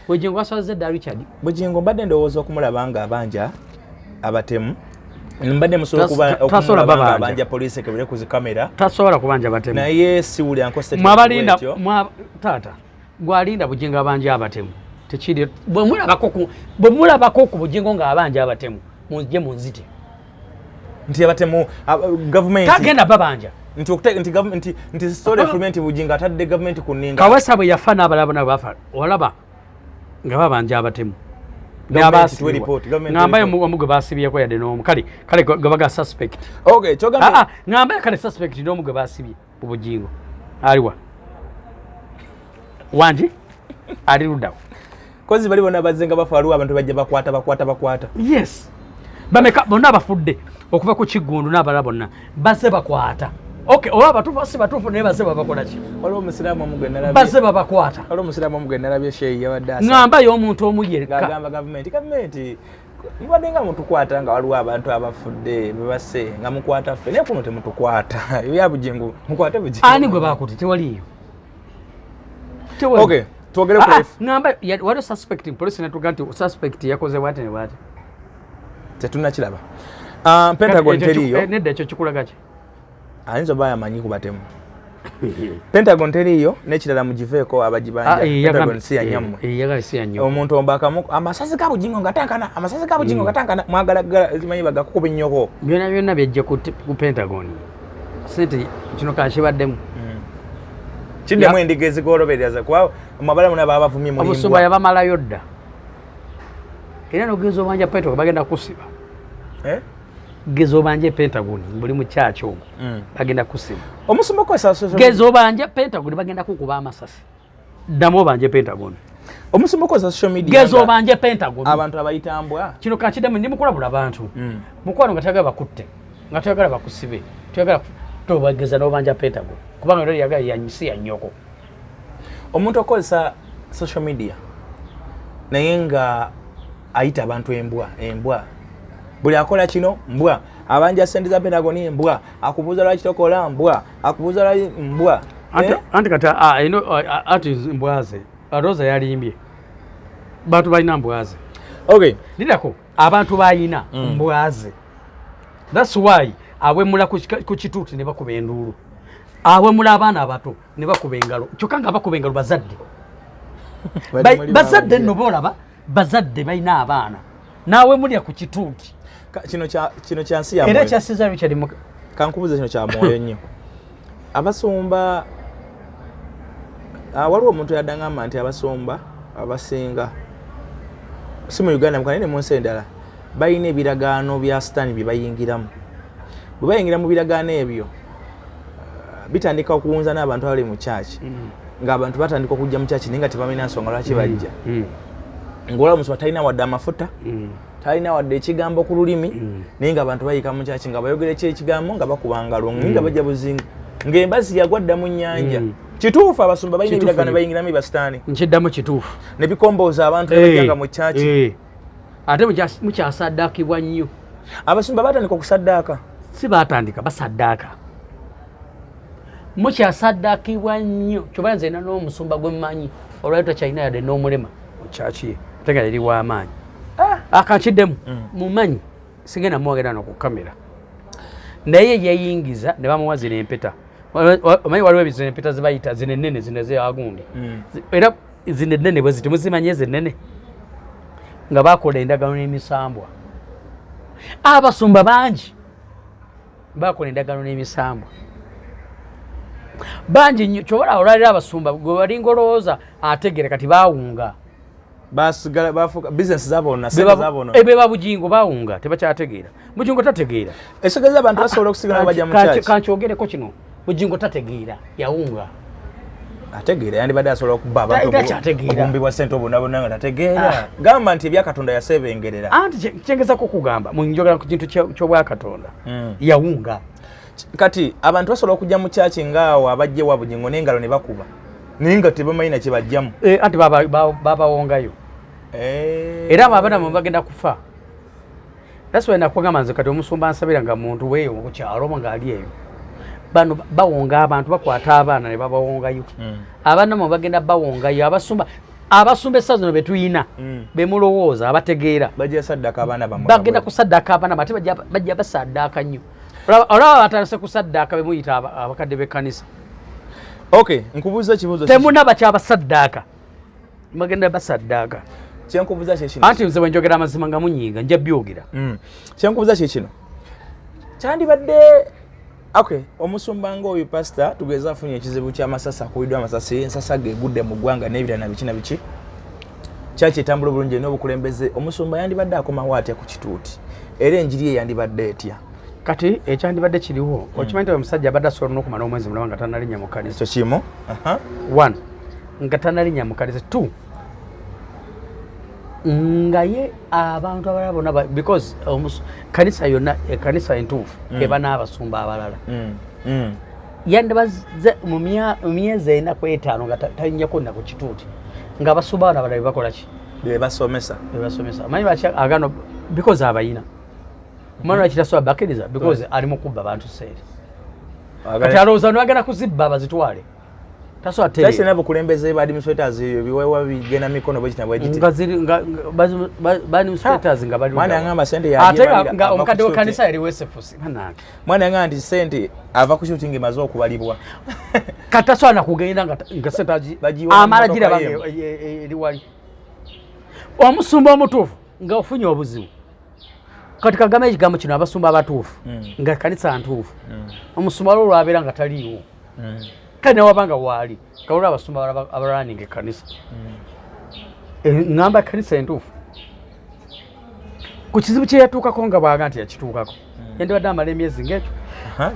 Bugingo waswaziza dda Richard Bugingo mbadde ndowooza okumulaba nga abanja abatemu mbadde musobola okumulaba abanja poliisi kebere ku zikamera tasobola kubanja abatemu naye siwulira nko mwabalinda taata gwalinda Bugingo abanja abatemu tekiri bwe mulabako ku Bugingo nga abanja abatemu mujje munzite nti abatemu government tagenda babanja nti story fulment Bugingo atadde government ku nninga Kawasa bwe yafa n'abalaba nabo bafa olaba nga babanja abatemu ngambaye omugwe basibyeko yadde n'omu kale gabaga suspect ngambaye kale suspect n'omugwe basibye mu Bugingo aliwa wangi ali luddawo kozi bali bonna bazze nga bafa waliwo abantu bajja bakwata yes bameka bonna bafudde okuva ku Kiggundu n'abalala bonna bazze bakwata oba abatuufu si batuufu naye bazze babakola ki waliwo omusiraamu omugwe nalabye bazze babakwata waliwo omusiraamu omugwe nalabye sheeyi yabadde ŋŋambayo omuntu omu yekka gagamba gavumenti mubadde nga mutukwata nga waliwo abantu abafudde bebase nga mukwata ffe naye kuno temutukwata ya Bugingo mukwate Bugingo ani gwe bakutte tewaliyo okay twogere ku ŋŋamba waliwo suspecting police netuga nti suspect yakoze bwate ne bwate tetunnakiraba Pentagon teriyo nedda ekyo kikulaga ki ayinza oba yamanyi kubatemu Pentagon teriyo n'ekirala mugiveeko abagibanja Pentagon si yanyammwe omuntu ombakamu amasasi ga Bugingo nga tankana mwagala zimanyi bagakukuba ennyoko byonna byonna byajja ku Pentagon sente kino kakibaddemu kiddemu endiga ezigolobereza kuba amabala muna baba bavumye mulimbwa omusumba yabamalayo dda era n'ogeza obanja Pentagon bagenda kusiba geza obanje Pentagon buli mu kyaki omwo bagenda kusiba omusumba geza obanje Pentagon bagenda kukuba amasasi ddamu obanje Pentagon omusumba okozesa social media geza obanje Pentagon abantu abayitambwa kino kakiddemu ndi mukulabula abantu mukwano nga tayagala bakutte nga tayagala bakusibe tayagala tobageza n'obanja Pentagon kubanga ero yagala yanyisi ya nnyoko omuntu okozesa social media naye nga ayita abantu embwa buli akola kino mbwa abanja sente za Pentagon mbwa akubuuza lwaki tokola mbwa akubuuza lwaki mbwa anti kati ati mbwaze Rosa yalimbye bantu balina mbwaze okay lirako abantu balina mbwaze that's why awemula ku kituuti ne bakuba enduulu awemula abaana abato ne bakuba engalo kyokka nga bakuba engalo bazadde nno boolaba bazadde balina abaana naawe mulya ku kituuti kino kyansi ya era kyasiza Richard kankubuze kino kya mwoyo nnyo abasumba waliwo omuntu yaddangamba nti abasumba abasinga si mu Uganda mukanene mu nsi endala balina ebiragaano bya sitaani bye bayingiramu bwe bayingira mu biragaano ebyo bitandika okuwunza n'abantu abali mu kyaki ng'abantu batandika okujja mu kyaki naye nga tebalina nsonga lwaki bajja ng'olaba omusumba talina wadde amafuta talina wadde ekigambo ku lulimi naye ng'abantu bayika mu kyaki nga bayogera ekigambo nga bakuba ngalo nga bajja buzinga ng'embazzi yagwadda mu nnyanja kituufu abasumba balina ebiragaano bayingiramu basitaani nkiddamu kituufu ne bikombooza abantu ne bajjanga mu kyaki ate mukyasaddakibwa nnyo abasumba batandika okusaddaaka si batandika basaddaaka mukyasaddaakibwa nnyo kyobala nze na n'omusumba gwe mmanyi olwali takyalina yadde n'omulema mukyaki tegala eri w'amaanyi akankiddemu mumanyi sigenda muwagenda no ku kamera naye yeyingiza ne bamuwa zino empeta omanyi waliwo ebizino empeta zibayita zino ennene zino zeagundi era zino ennene bwe ziti muzimanye zennene nga bakola endagano n'emisambwa abasumba bangi bakola endagano n'emisambwa bangi nnyo kyobola olwalira abasumba gwe balinga olowooza ategere kati baawunga basigala bafuka business zabo na sente zabo no ebe babugingo baawunga tebakyategeera bugingo tategeera esogeza abantu basobola okusigala bajja mu church kankyogereko kino bugingo tategeera yawunga ategeera yandi badde asobola okuba abantu obumbi bwa sente obunabona nga tategeera gamba nti ebyakatonda yasebengerera anti kyengezako kugamba munjogera ku kintu ky'obwakatonda yawunga kati abantu basobola okujja mu church ngaawo abajje wa bugingo n'engalo ne bakuba ninga tebamayina kye bajjamu anti babawongayo era abana bagenda kufa that's why nakugamba nze kati omusumba nsabira nga muntu weeyo ku kyalo ng'ali eyo bano bawonga abantu bakwata abaana ne babawongayo abaana bagenda bawongayo abasumba essaza no betuyina bemulowooza abategeera bajja saddaka abaana bamwe bagenda kusaddaka abaana bate bajja basaddaka nnyo olaba batandise kusaddaka bemuyita abakadde b'ekkanisa. Okay, nkubuuza kibuuzo temuna bakyabasaddaaka bagenda basaddaaka kyenkubuuza kyekino anti nze bwe njogera amazima nga munyiiga nja byogera kyenkubuuza kyekino kyandibadde okay omusumba ng'oyo pastor tugeza afunye ekizibu ky'amasasi akubiddwa amasasi ensasa gegudde mu ggwanga n'ebirala na biki na biki kyaki etambula obulungi n'obukulembeze omusumba yandibadde akomawo atya ku kituuti era enjiri ye yandibadde etya kati ekyandibadde kiriwo okimanyi nti omusajja abadde asobola n'okumala omwezi mulaba nga tanalinnya mu kkanisa ekyo kimu one nga tanalinnya mu kkanisa two nga ye abantu abalala bonna because kanisa yonna ekanisa entuufu eba n'abasumba abalala yandibaze mu myezi 4 ku 5 nga talinnyako nna ku kituuti nga abasumba bano abalala bebakola ki bebasomesa amanyi lwaki agano because abayina omwana wakitasobola bakkiriza because ali mu kubba abantu seeri kati alowooza nwagenda kuzibba abazitwale tasobola tese n'abakulembeze ba administrators biwewa bigenda mikono bwe kitabwe giti ba administrators nga bali mwana yangamba sente ya ate nga omukadde w'ekkanisa yali wesefusi nange mwana yangamba nti sente ava ku shooting emaze okubalibwa kati tasobola nakugenda nga sente amala giraba eri wali omusumba omutuufu nga ofunye obuzibu kati kagame ekigambo kino abasumba abatuufu nga kanisa ntuufu omusumba lwo lwabeera nga taliiwo kale newabanga waali kawulira abasumba abalaninga ekkanisa ngamba ekkanisa entuufu ku kizibu kye yatuukako nga bwaga nti yakituukako yandibadde amala emyezi ng'ekyo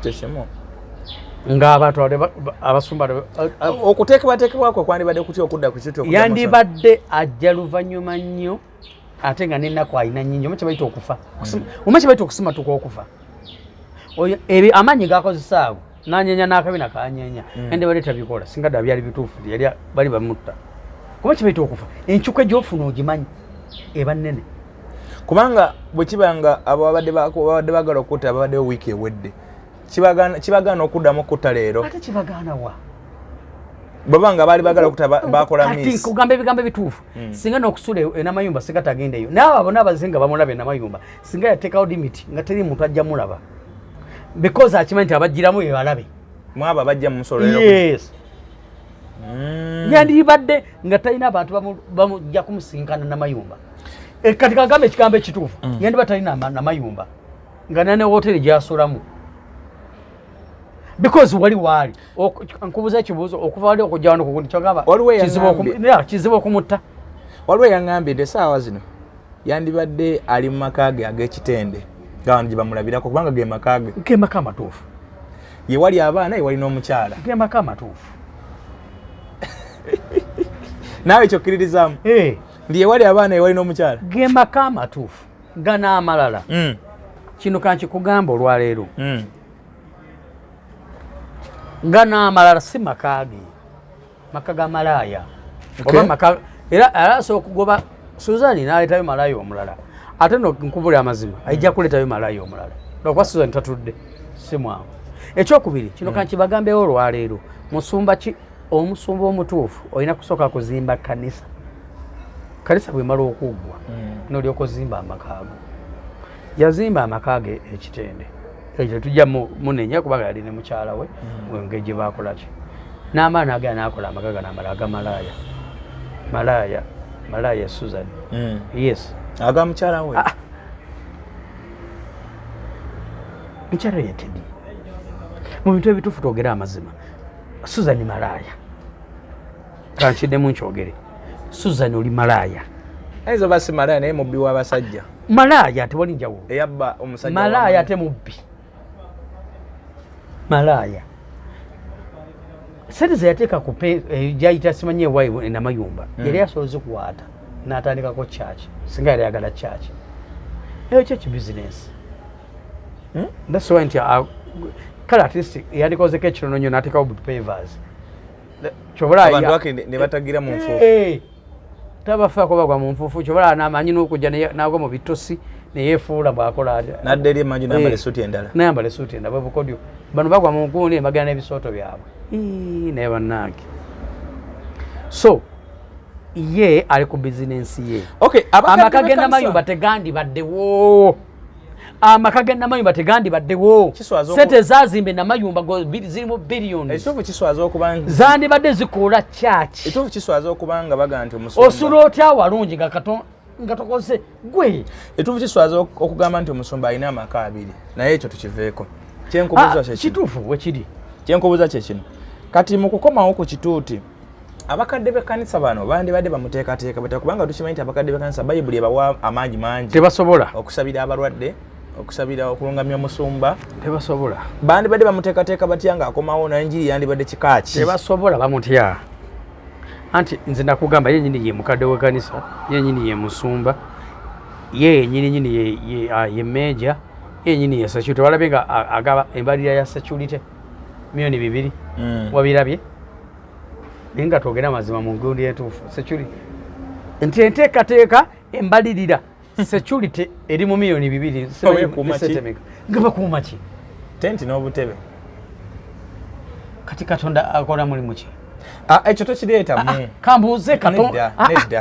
kyekimu ng'abantu abasumba okuteekebwateekebwako kwandibadde kutya okudda ku kituuti yandibadde ajja luvannyuma nnyo ate nga n'ennaku alina nnyingi omanyi kyebayita okufa omanyi kyebayita okusimatuka okufa ebyo amaanyi gakozesa ago nanyenya n'akabina kanyenya yandibadde tabikola singa ddala byali bituufu yali bali bamutta kuba kyebayita okufa enkyuka egyofuna ogimanyi eba nnene kubanga bwe kibanga abo babadde bagala okutta ababaddewo wiiki ewedde kibagaana okuddamu okutta leero ate kibagaana wa babanga baali bagala okutta bakola ati kugamba ebigambo ebituufu singa n'okusula enamayumba singa tagendeyo naabo bonna abazinga bamulaba enamayumba singa yateekawo limiti nga teri muntu ajja mulaba because akimanyi nti abajjiramu bebalabe mwabo abajja mu musolo yes yandibadde nga talina abantu bamujja kumusinkana namayumba kati kagambe ekigambo ekituufu yandiba talina namayumba nga nane woteri gyasulamu because wali waali nkubuza ekibuuzo okuva wali okujja wano kugundi kyogamba kizibu okumutta waliwo yaŋŋambye nti essaawa zino yandibadde ali mu maka ge ag'ekitende nga wano gye bamulabirako kubanga ge maka ge gemaka amatuufu ye wali abaana ye wali n'omukyala gemaka amatuufu naawe kyokkiririzaamu ndi ye wali abaana ye wali n'omukyala gemaka amatuufu ga n'amalala kino kankikugamba olwaleero nga n'amalala si maka ge maka ga malaaya oba maka era asobola okugoba Suzani n'aleetayo malaaya omulala ate no nkubule amazima ajja kuletayo malayo omulala okuba Susan tatudde simwawo ekyokubiri kino kankibagambewo olwaleero omusumba omutuufu olina kusooka kuzimba kanisa bwe mala okuggwa n'olyoka ozimba amakaago yazimba amakage ekitende ekyo tujja munenya kubaga yali ne mukyala we ng'egye baakolaki n'amaani agenda n'akola amakaga n'amala aga malaya Susan yes aga mukyala we mukyala ye Teddy mu bintu ebituufu twogera amazima Susan malaya kankiddemu nkyogere Susan oli malaya ezo basi malaya naye mubbi w'abasajja malaya tewali njawulo eyabba omusajja malaya ate mubbi malaya sente zeyateeka gyayita simanyi ewayi namayumba yali asoboze kuwaata n'atandikako church singa yali ayagala church eyo church business that's why nti kale at least yandikozeko ekitono nnyo n'ateekawo pavers abantu wake ne batagira mu nfuufu tabafaako bagwa mu nfuufu kyobalaba n'amanyi n'okujja n'agwa mu bitosi neyeefuula bw'akola n'adda eri emanju n'ayambala essuuti endala bwe bukodyo bano bagwa mu nkuuni emagana n'ebisooto byabwe naye bannange so ye ali ku bizinensi ye amaka g'ennamayumba tegandibaddewo amaka g'ennamayumba tegandibaddewo sente zazimba ennamayumba zirimu biliyoni ekituufu kiswaza okuba zandibadde zikola kyaki ekituufu kiswaza okuba nga baga nti omusumba osula otya walungi nga tokoze gwe ekituufu kiswaza okugamba nti omusumba alina amaka abiri naye ekyo tukiveeko kyenkubuuza kituufu wekiri kyenkubuuza kyekino kati mu kukomawo ku kituuti abakadde b'ekkanisa bano bandibadde bamuteekateeka bata kubanga tukimanyi nti abakadde b'ekkanisa bayibuli ebawa amaanyi mangi tebasobola okusabira abalwadde okusabira okulungamya omusumba tebasobola bandibadde bamuteekateeka batya ng'akomawo n'enjiri yandibadde kikaaki tebasobola bamutya anti nze nakugamba yenyini ye mukadde w'ekkanisa yenyini ye musumba yenyini ye meeja yenyini ye security walabye nga agaba embalirira ya security milioni 2 wabirabye naye nga twogera amazima mu ngundi entuufu security nti enteekateeka embalirira security eri mu milioni 2 nga bakuuma ki tenti n'obutebe kati katonda akola mulimu ki ekyo tokireetamu kambuuze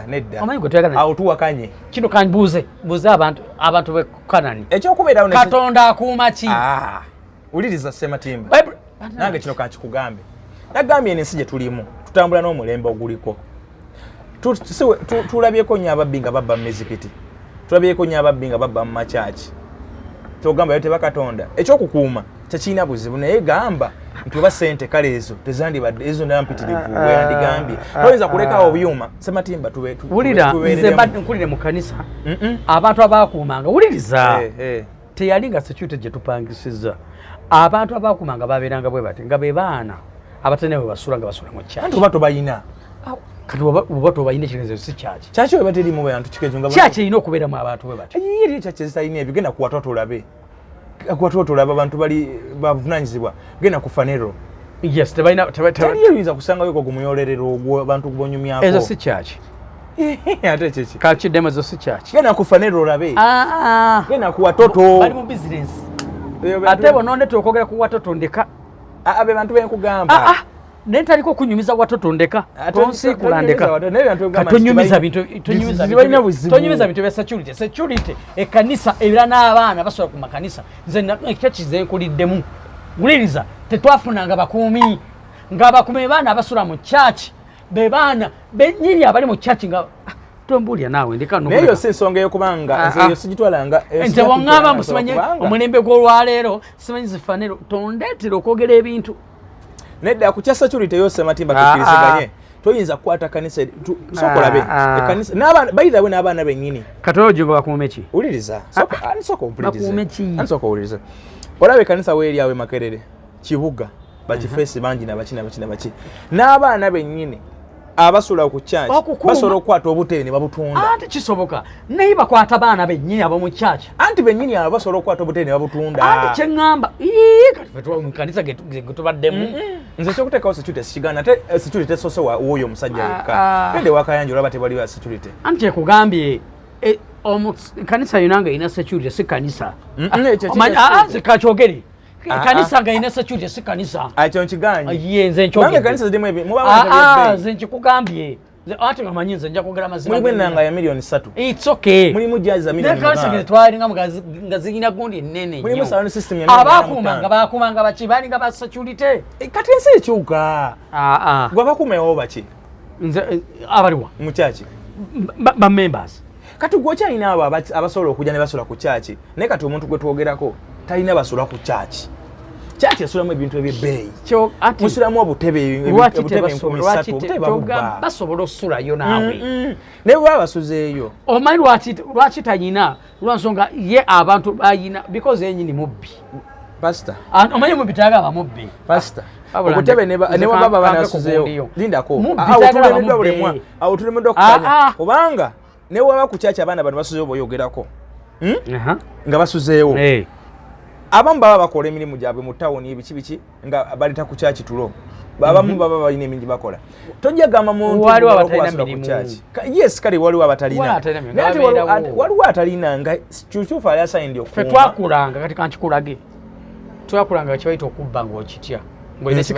nedda omanyi gwe toyagala awo tuwakanye kino kambuuze abantu b'ekanani ekyokubeerawo katonda akuuma ki wuliriza Sematimba nange kino kankikugambe nagambye ensi gye tulimu tutambula n'omulembe oguliko tulabyeko nnyo ababbi nga babba mu mizikiti tulabyeko nnyo ababbi nga babba mu makyaki togamba yo tebakatonda ekyokukuuma tekirina buzibu naye gamba nti oba sente kale ezo tezandibadde ezo nampitirivu weyandigambye toyinza kulekawo obyuma Sematimba wulira nze mbadde nkulire mu kanisa abantu abakuumanga wuliriza teyali nga security gye tupangisizza abantu abakuumanga babeeranga bwe bati nga be baana abatene bwe basula nga basula mu kyaki oba tobayina kati oba tobayina ekigezo si kyaki kyaki oba terimu bantu kikezo nga kyaki erina okubeeramu abantu bwe bati eri kyaki ezitalina ebyo genda ku watoto olabe abantu bali bavunanyizibwa genda ku fanero yes tebalina oyinza kusangayo eko gumuyolerero ogwo abantu kubonyumyako ezo si kyaki ate kyeki kakiddemu ezo si kyaki genda ku fanero olabe genda ku watoto bali mu bizinensi ate bononete okwogera ku watoto ndeka abe bantu benkugamba naye taliko okunyumiza watoto ndeka tonsiikula ndeka tonyumiza bintu bya security ekkanisa era n'abaana basobola ku makanisa nze kyaki ze nkuliddemu wuliriza tetwafunanga bakuumi ng'abakuumi baana abasula mu kyaki be baana bennyini abali mu kyaki nga tombulya naawe ndeka naye yo si ensonga ey'okubanga nze eyo sigitwalanga nze bw'oŋŋamba mbu simanyi omulembe gw'olwaleero simanyi zifanero tondeetera okwogera ebintu nedda ku kya security yo Sematimba tukiriziganye toyinza kukwata kanisa sokolabe ekanisa bayithawe n'abaana bennyini katoyo jingo bakuume ki wuliriza ansooka owuliriza olabe ekanisa weeryawe Makerere kibuga bakifeesi bangi nabaki n'abaana bennyini abasula ku kyaki basobola okukwata obutebe ne babutunda anti kisoboka naye bakwata baana bennyini ab'omu kyaki anti bennyini abo basobola okukwata obutebe ne babutunda anti kyeŋŋamba kati mukanisa getubaddemu nze ekyokuteekawo security sikigana ate security tesoose w'oyo omusajja yekka gende wakayanja olaba tebali ba security anti kyekugambye kanisa yonanga ina security si kanisa zikachogere kanisa nga ina security si kanisa acho nkiganyi yenze nchogere kanisa zidemu ebi muba nze nkikugambye ate ngamanyi nze nja kwogera mazima muli bwenanga ya milioni 3 it's okay muli mujaza milioni 3 kanisa nge twali nga zigina gundi nene muli mu sound system ya milioni abakumanga bakibali nga ba security kati ensi ekyuka gwe bakumewo baki nze abaliwa mu church ba members kati gwe kyalina abo abasobola okujja ne basula ku church naye kati omuntu gwe twogerako talina basula ku church esulamu ebintu ebyebbeeyi musulamu obutebe basobola osulayo naawe naye bwe babasuzeeyo omanyi lwaki tanyina lwansonga ye abantu bayina because yenyini mubbi pastor omanyi mubbi tagaba mubbi pastor obutebe ne baba banasuzeeyo lindako awo tulemeddwa okukanya kubanga ne waba ku kyaki abaana bano basuzeeyo boyogerako nga basuzeewo abamu baba bakola emirimu gyabwe mu tawuni ebiki nga baleta ku kyaki tulo abamu baba balina emingi bakola tojja gamba muntu yes kale waliwo abatalina naye ate waliwo atalina nga kyukyufu ali asayindi okuuma fe twakulanga kati kankikulage twakulanga kibayita okubba ng'okitya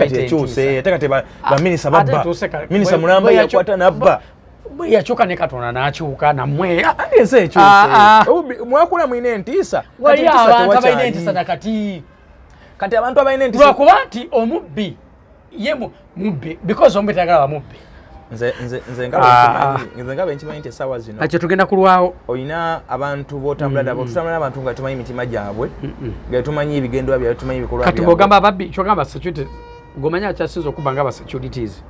ekyuse ate kati baminisa babba minisa mulamba yakwata nabba bwe yakyuka ne Katonda n'akyuka nammwe ate ensi ekyuse mwakula mwine entiisa wali abantu abalina entiisa nakati kati abantu abalina entiisa lwakuba nti omubbi ye mubbi because omubbi tagala bamubbi nze nga benkimanyi nti essaawa zino akyo tugenda kulwawo olina abantu b'otambula nabo tutambula n'abantu nga tumanyi emitima gyabwe nga tumanyi ebigendwa byabwe tumanyi ebikolwa byabwe kati bw'ogamba ababbi kyogamba security gomanya akyasinza okuba nga aba securities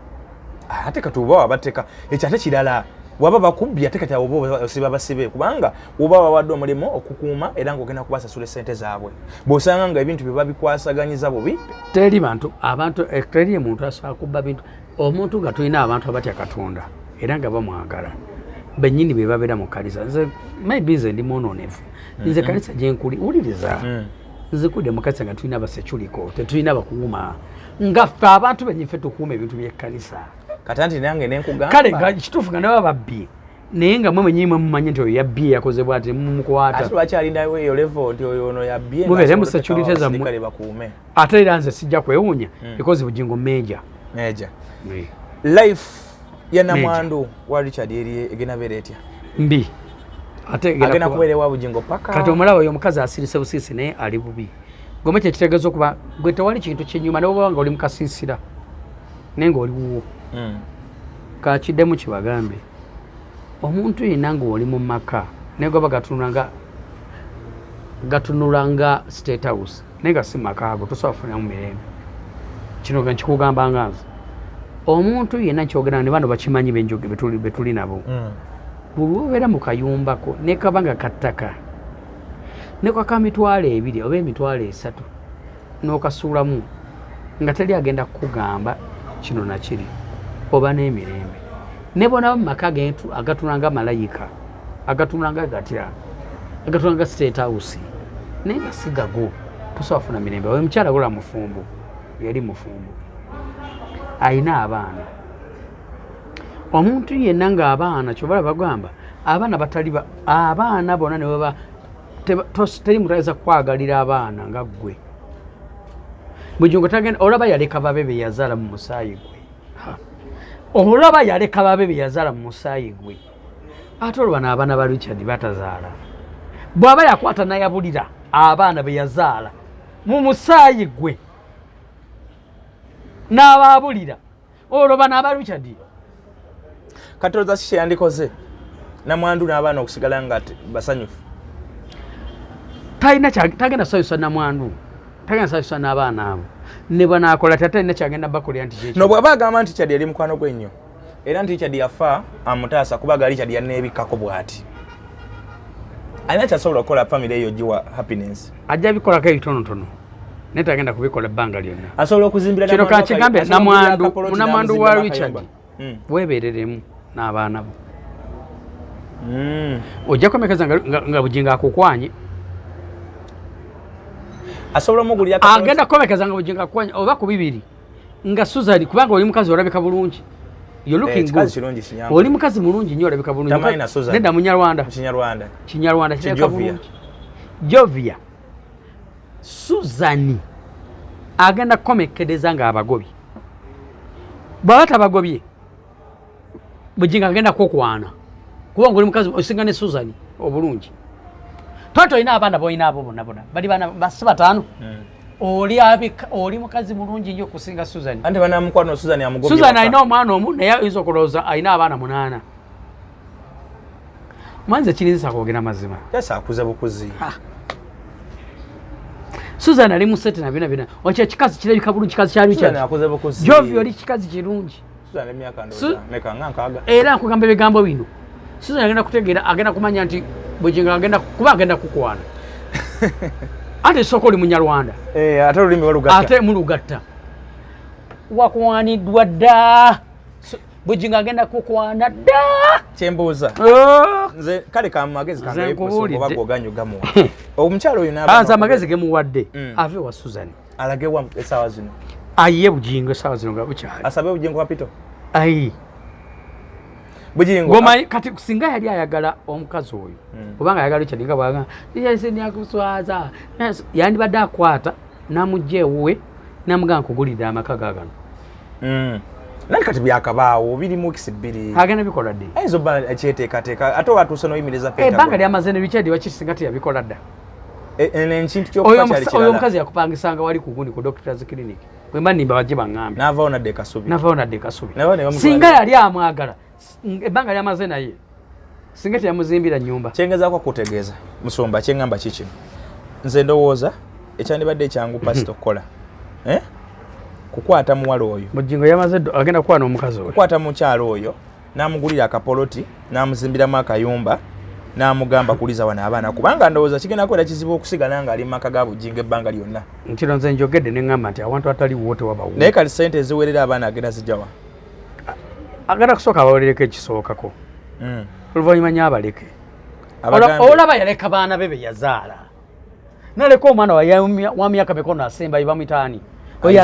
ate kati oba wabateeka ekyo ate kirala waba bakubbi ate kati oba osiba basibe kubanga oba wawadde omulimu okukuuma era ng'ogenda kubasasula essente zaabwe bw'osanga nga ebintu bye babikwasaganyiza bubi teri bantu abantu teri muntu asobola kubba bintu omuntu nga tulina abantu abatya Katonda era nga bamwagala bennyini be babeera mu kanisa nze maybe nze ndi mwononefu nze kanisa gye nkuli wuliriza nze kudde mu kanisa nga tulina abaseculiko tetulina bakuuma nga ffe abantu benyife tukuuma ebintu by'ekkanisa kati anti nange nenkugamba kale nga kituufu nga nabo babbi naye nga mwe mwennyini mumanyi nti oyo yabbye yakozebwa ati mumukwata ate lwaki alinayo eyo level nti oyo ono yabbye mubeere mu security zammwe bakuume ate era nze sijja kwewuunya because Bugingo major life ya namwandu wa Richard eri egena beera etya mbi ate agenda kubeera wa Bugingo paka kati omulaba oyo omukazi asirise busiisi naye ali bubi gome kyekitegeeza okuba gwe tewali kintu kyenyuma naye oba nga oli mukasiisira naye nga oli wuwo kakiddemu kibagambe omuntu yenna nga oli mu maka naye goba gatunulanga state house naye nga si maka ago tosobola kufunira mu mirembe kino nga nkikugamba nga nze omuntu yenna kyogera ne bano bakimanyi benjoge betuli nabo buli obeera mu kayumbako ne kaba nga kattaka ne kwaka mitwalo 2 oba emitwalo 3 n'okasuulamu nga teri agenda kukugamba kino nakiri oba n'emirembe ne bona mu maka gentu agatunanga malayika agatunanga gatya agatunanga state house naye nga sigago tosobola kufuna mirembe oyo mukyala gola mufumbo yali mufumbo ayina abaana omuntu yenna nga abaana kyobala bagamba abaana batali abaana bona ne baba teri mutayinza kukwagalira abaana nga ggwe Bugingo tagenda olaba yaleka babe be yazaala mu musaayi gwe olaba yaleka babe be yazaala mu musaayi gwe ate olwo bano abaana ba Richard batazaala bw'aba yakwata nayabulira abaana be yazaala mu musaayi gwe n'abaabulira olwo bano aba Richard katoloza kiki yandikoze namwandu n'abaana okusigala nga basanyufu tagenda sayusa namwandu tagenda sayusa n'abaana abo ne bwanaakola tatalina kyagenda bakolera nti kyekyo no bw'aba agamba nti Richard yali mukwano gwe nnyo era nti Richard yafa amutaasa kubaga Richard yanneebikkako bw'ati alina kyasobola okukola family eyo giwa happiness ajja bikolako ebitonotono naye tagenda kubikola ebbanga lyonna asobola okuzimbira kino kankigambe namwandu wa Richard weebereremu n'abaana bo ojja kwemekeza nga Bugingo akukwanye asobola omugulira agenda kwemekeza nga Bugingo akukwanye oba ku 2 nga Suzali kubanga oli mukazi olabika bulungi you looking good oli mukazi mulungi nnyo olabika bulungi nedda munyarwanda kinyarwanda kirabika bulungi Jovia Suzani agenda kukomekereza nga abagobye bwaba tabagobye Bugingo agenda kukwana kuba ngoli mukazi osinga ne Suzani obulungi toto ina abana boyina abo bonna bali bana basi batano oli mukazi mulungi nnyo kusinga Suzani ande bana mukwano Suzani amugobye Suzani ayina omwana omu naye izo kuloza ayina abana 8 manze kirinza kwogera mazima yasa akuza bukuzi Suzani ali musete na bina wacha kikazi kirabika bulungi kikazi kyali Suzani akuza bukuzi Jovia oli kikazi kirungi Suzani emyaka ndoza meka nkaga era nkugamba ebigambo bino Suzani agenda kutegeera agenda kumanya nti Bugingo agenda kuba agenda kukwana ate soko oli munyarwanda ate olulimi walugatta ate mulugatta wakwaniddwa dda Bugingo agenda kukwana dda kyembuuza nze kale kamagezi kange bagoganyo gamuwa omukyalo oyo n'abantu amagezi gemuwadde ave wa Suzani alage wa esawa zino aye Bugingo esawa zino nga bukyali asabe Bugingo kapito ayi Bugingo goma kati kusinga yali ayagala omukazi oyo kubanga ayagala kyadinga bwaga yese ni akuswaza yandi badde akwata namujje ewe namuganga kugulira amaka gagano nani kati byakabaawo biri mu kisibiri agenda bikola dde ezo ba ekyeteekateeka ate watuuse n'oyimiriza peta ebbanga lyamazene bikyadi wakisinga teyabikola dda n'ekintu ky'okufa kyali kirala oyo omukazi yakupangisanga wali ku gundi ku doctor's clinic bwe mba nimba bajje baŋŋambe n'avaawo nadde kasubi singa yali amwagala ebbanga lyamaze naye singa teyamuzimbira nnyumba kyengezaako kutegeeza musumba kyeŋŋamba kikino nze ndowooza ekyandibadde ekyangu pasito okukola kukwata muwala oyo Bugingo yamaze agenda kukwana omukazi oyo kukwata mukyalo oyo n'amugulira akapoloti n'amuzimbiramu akayumba n'amugamba kuliza wano abaana kubanga ndowooza kigenda kubeera kizibu okusigala nga ali mu maka ga Bugingo ebbanga lyonna nkino nze njogedde ne ŋŋamba nti awantu atali wote wabawo naye kali ssente eziwerera abaana agenda zijjawa agenda kusooka abawerereko ekisookako oluvannyuma nyo abaleke olaba yaleka baana be yazaala naleka omwana wa myaka mikono asembayo bamwitaani oyo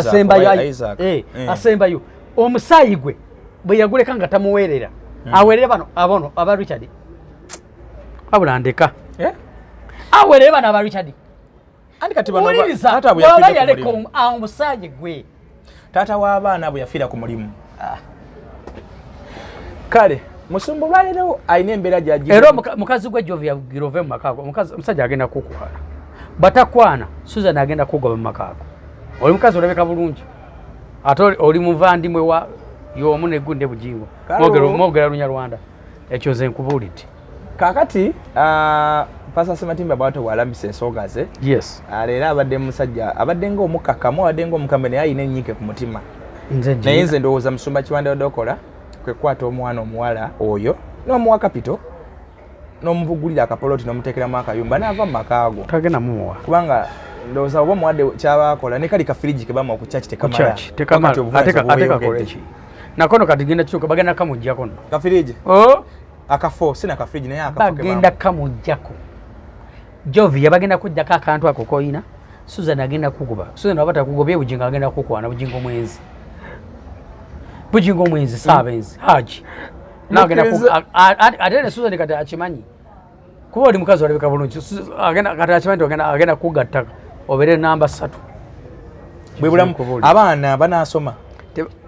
asembayo omusaayi gwe bwe yaguleka nga tamuweerera aweerere bano abono aba Richard abula ndeka aweerere bano aba Richard andi kati bano waba yaleka omusaayi gwe taata w'abaana bwe yafiira ku mulimu kale musumba olwaleero alina embeera gyagi era mukazi gwe Jovia girove mu makaago omusajja agenda kukwana batakwana Suzani agenda kugoba mu makaago oli mukazi olabeka bulungi ate oli muvandimwe wa y'omu negunde Bugingo mwogera Lunyarwanda ekyo ze nkubuulidde kaakati Pasa Sematima bwato walambisa ensonga ze yes leero abadde musajja abadde ng'omukkakkamu abadde ng'omukambe naye alina ennyiike ku mutima naye nze ndowooza musumba kiwandewodde okola kwe kukwata omwana omuwala oyo n'omuwa kapito n'omuvugulira akapoloti n'omuteekeramu akayumba n'ava mu makaago tagenda mumuwa kubanga ndowooza oba muwadde kyabakola ne kali kafiriji ke bama okukyaki tekamala nakono kati genda kyuka bagenda kamujjako no kafiriji akafo sina kafiriji naye akafo bagenda kamujjako Jovia bagenda kujjako akantu ako koyina Suzani agenda kukuba Suzani wabata kugobye Bugingo agenda kukwana Bugingo mwenzi sabenzi haji nagenda ate ne Suzani kati akimanyi kuba oli mukazi olabika bulungi agenda kati akimanyi agenda kugatta obere namba 3 bwe bulamu abaana banasoma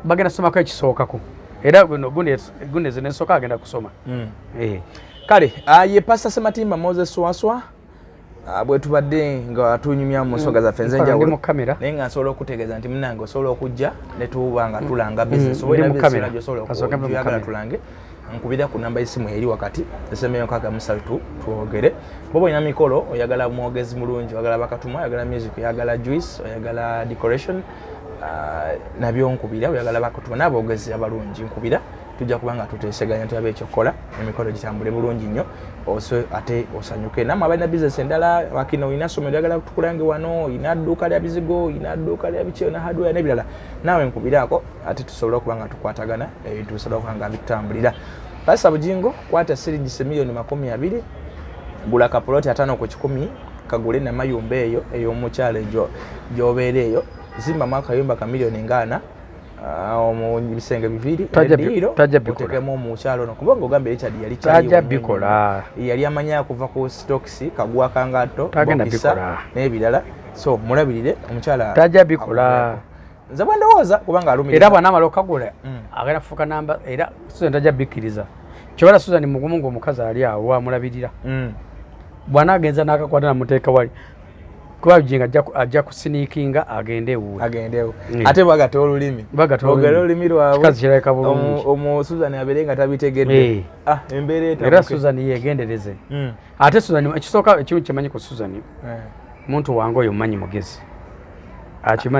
bagenda somako ekisookako era gundi zinesoka agenda kusoma kale ye Pasa Sematima Moses Swaswa bwe tubadde nga tunyumya mu nsonga zaffe enzenjawulo naye nga nsobola okutegeeza nti munnange osobola okujja ne tuba nga tulanga business oba era osobola okuyagala tulange nkubira ku namba y'essimu eri wakati esemeyo nkaaga musatu twogere bobo ina mikolo oyagala mwogezi mulungi oyagala bakatuma oyagala music oyagala juice oyagala decoration nabyo nkubira oyagala bakatuma n'aboogezi abalungi nkubira tujja kubanga tuteeseganya tulabe ekyokukola emikolo gitambule bulungi nnyo ate osanyuke namwe abalina bizinesi endala wakino olina ssomero oyagala tukulange wano olina dduuka lya bizigo olina dduuka lya bikyo na hardware n'ebirala naawe nkubiraako ate tusobole okuba nga tukwatagana ebintu bisobola okuba nga bitutambulira Pasa Bugingo kwata siringise milioni 20 gula kapoloti 5 ku 10 kagule na mayumba eyo ey'omukyalo gy'obeera eyo zimba mwaka yumba ka milioni 4 mu bisenge bibiri tajja bikola otekemu mu kyalo no kubanga ogamba Richard yali tajja bikola yali amanya kuva ku stocks kagwa kangato tagenda bikola n'ebirala so mulabirire omukyala tajja bikola nze bwe ndowooza kubanga alumira era bw'anaamala okagula agenda kufuuka namba era Susan tajja bikkiriza kyobala Susan mugumu ng'omukazi ali awo wamulabirira bw'anaagenza n'akakwata namuteeka wali kuba Bugingo ajja kusiniikinga agendewo ate bagata olulimi ogera olulimi lwabwe kikazi kirabika bulungi Susan abeere nga tabitegedde embeera etabuke era Susan yeegendereze ate Susan ekisooka ekimu kimanyi ku Susan muntu wange oyo mumanyi mugezi akimanyi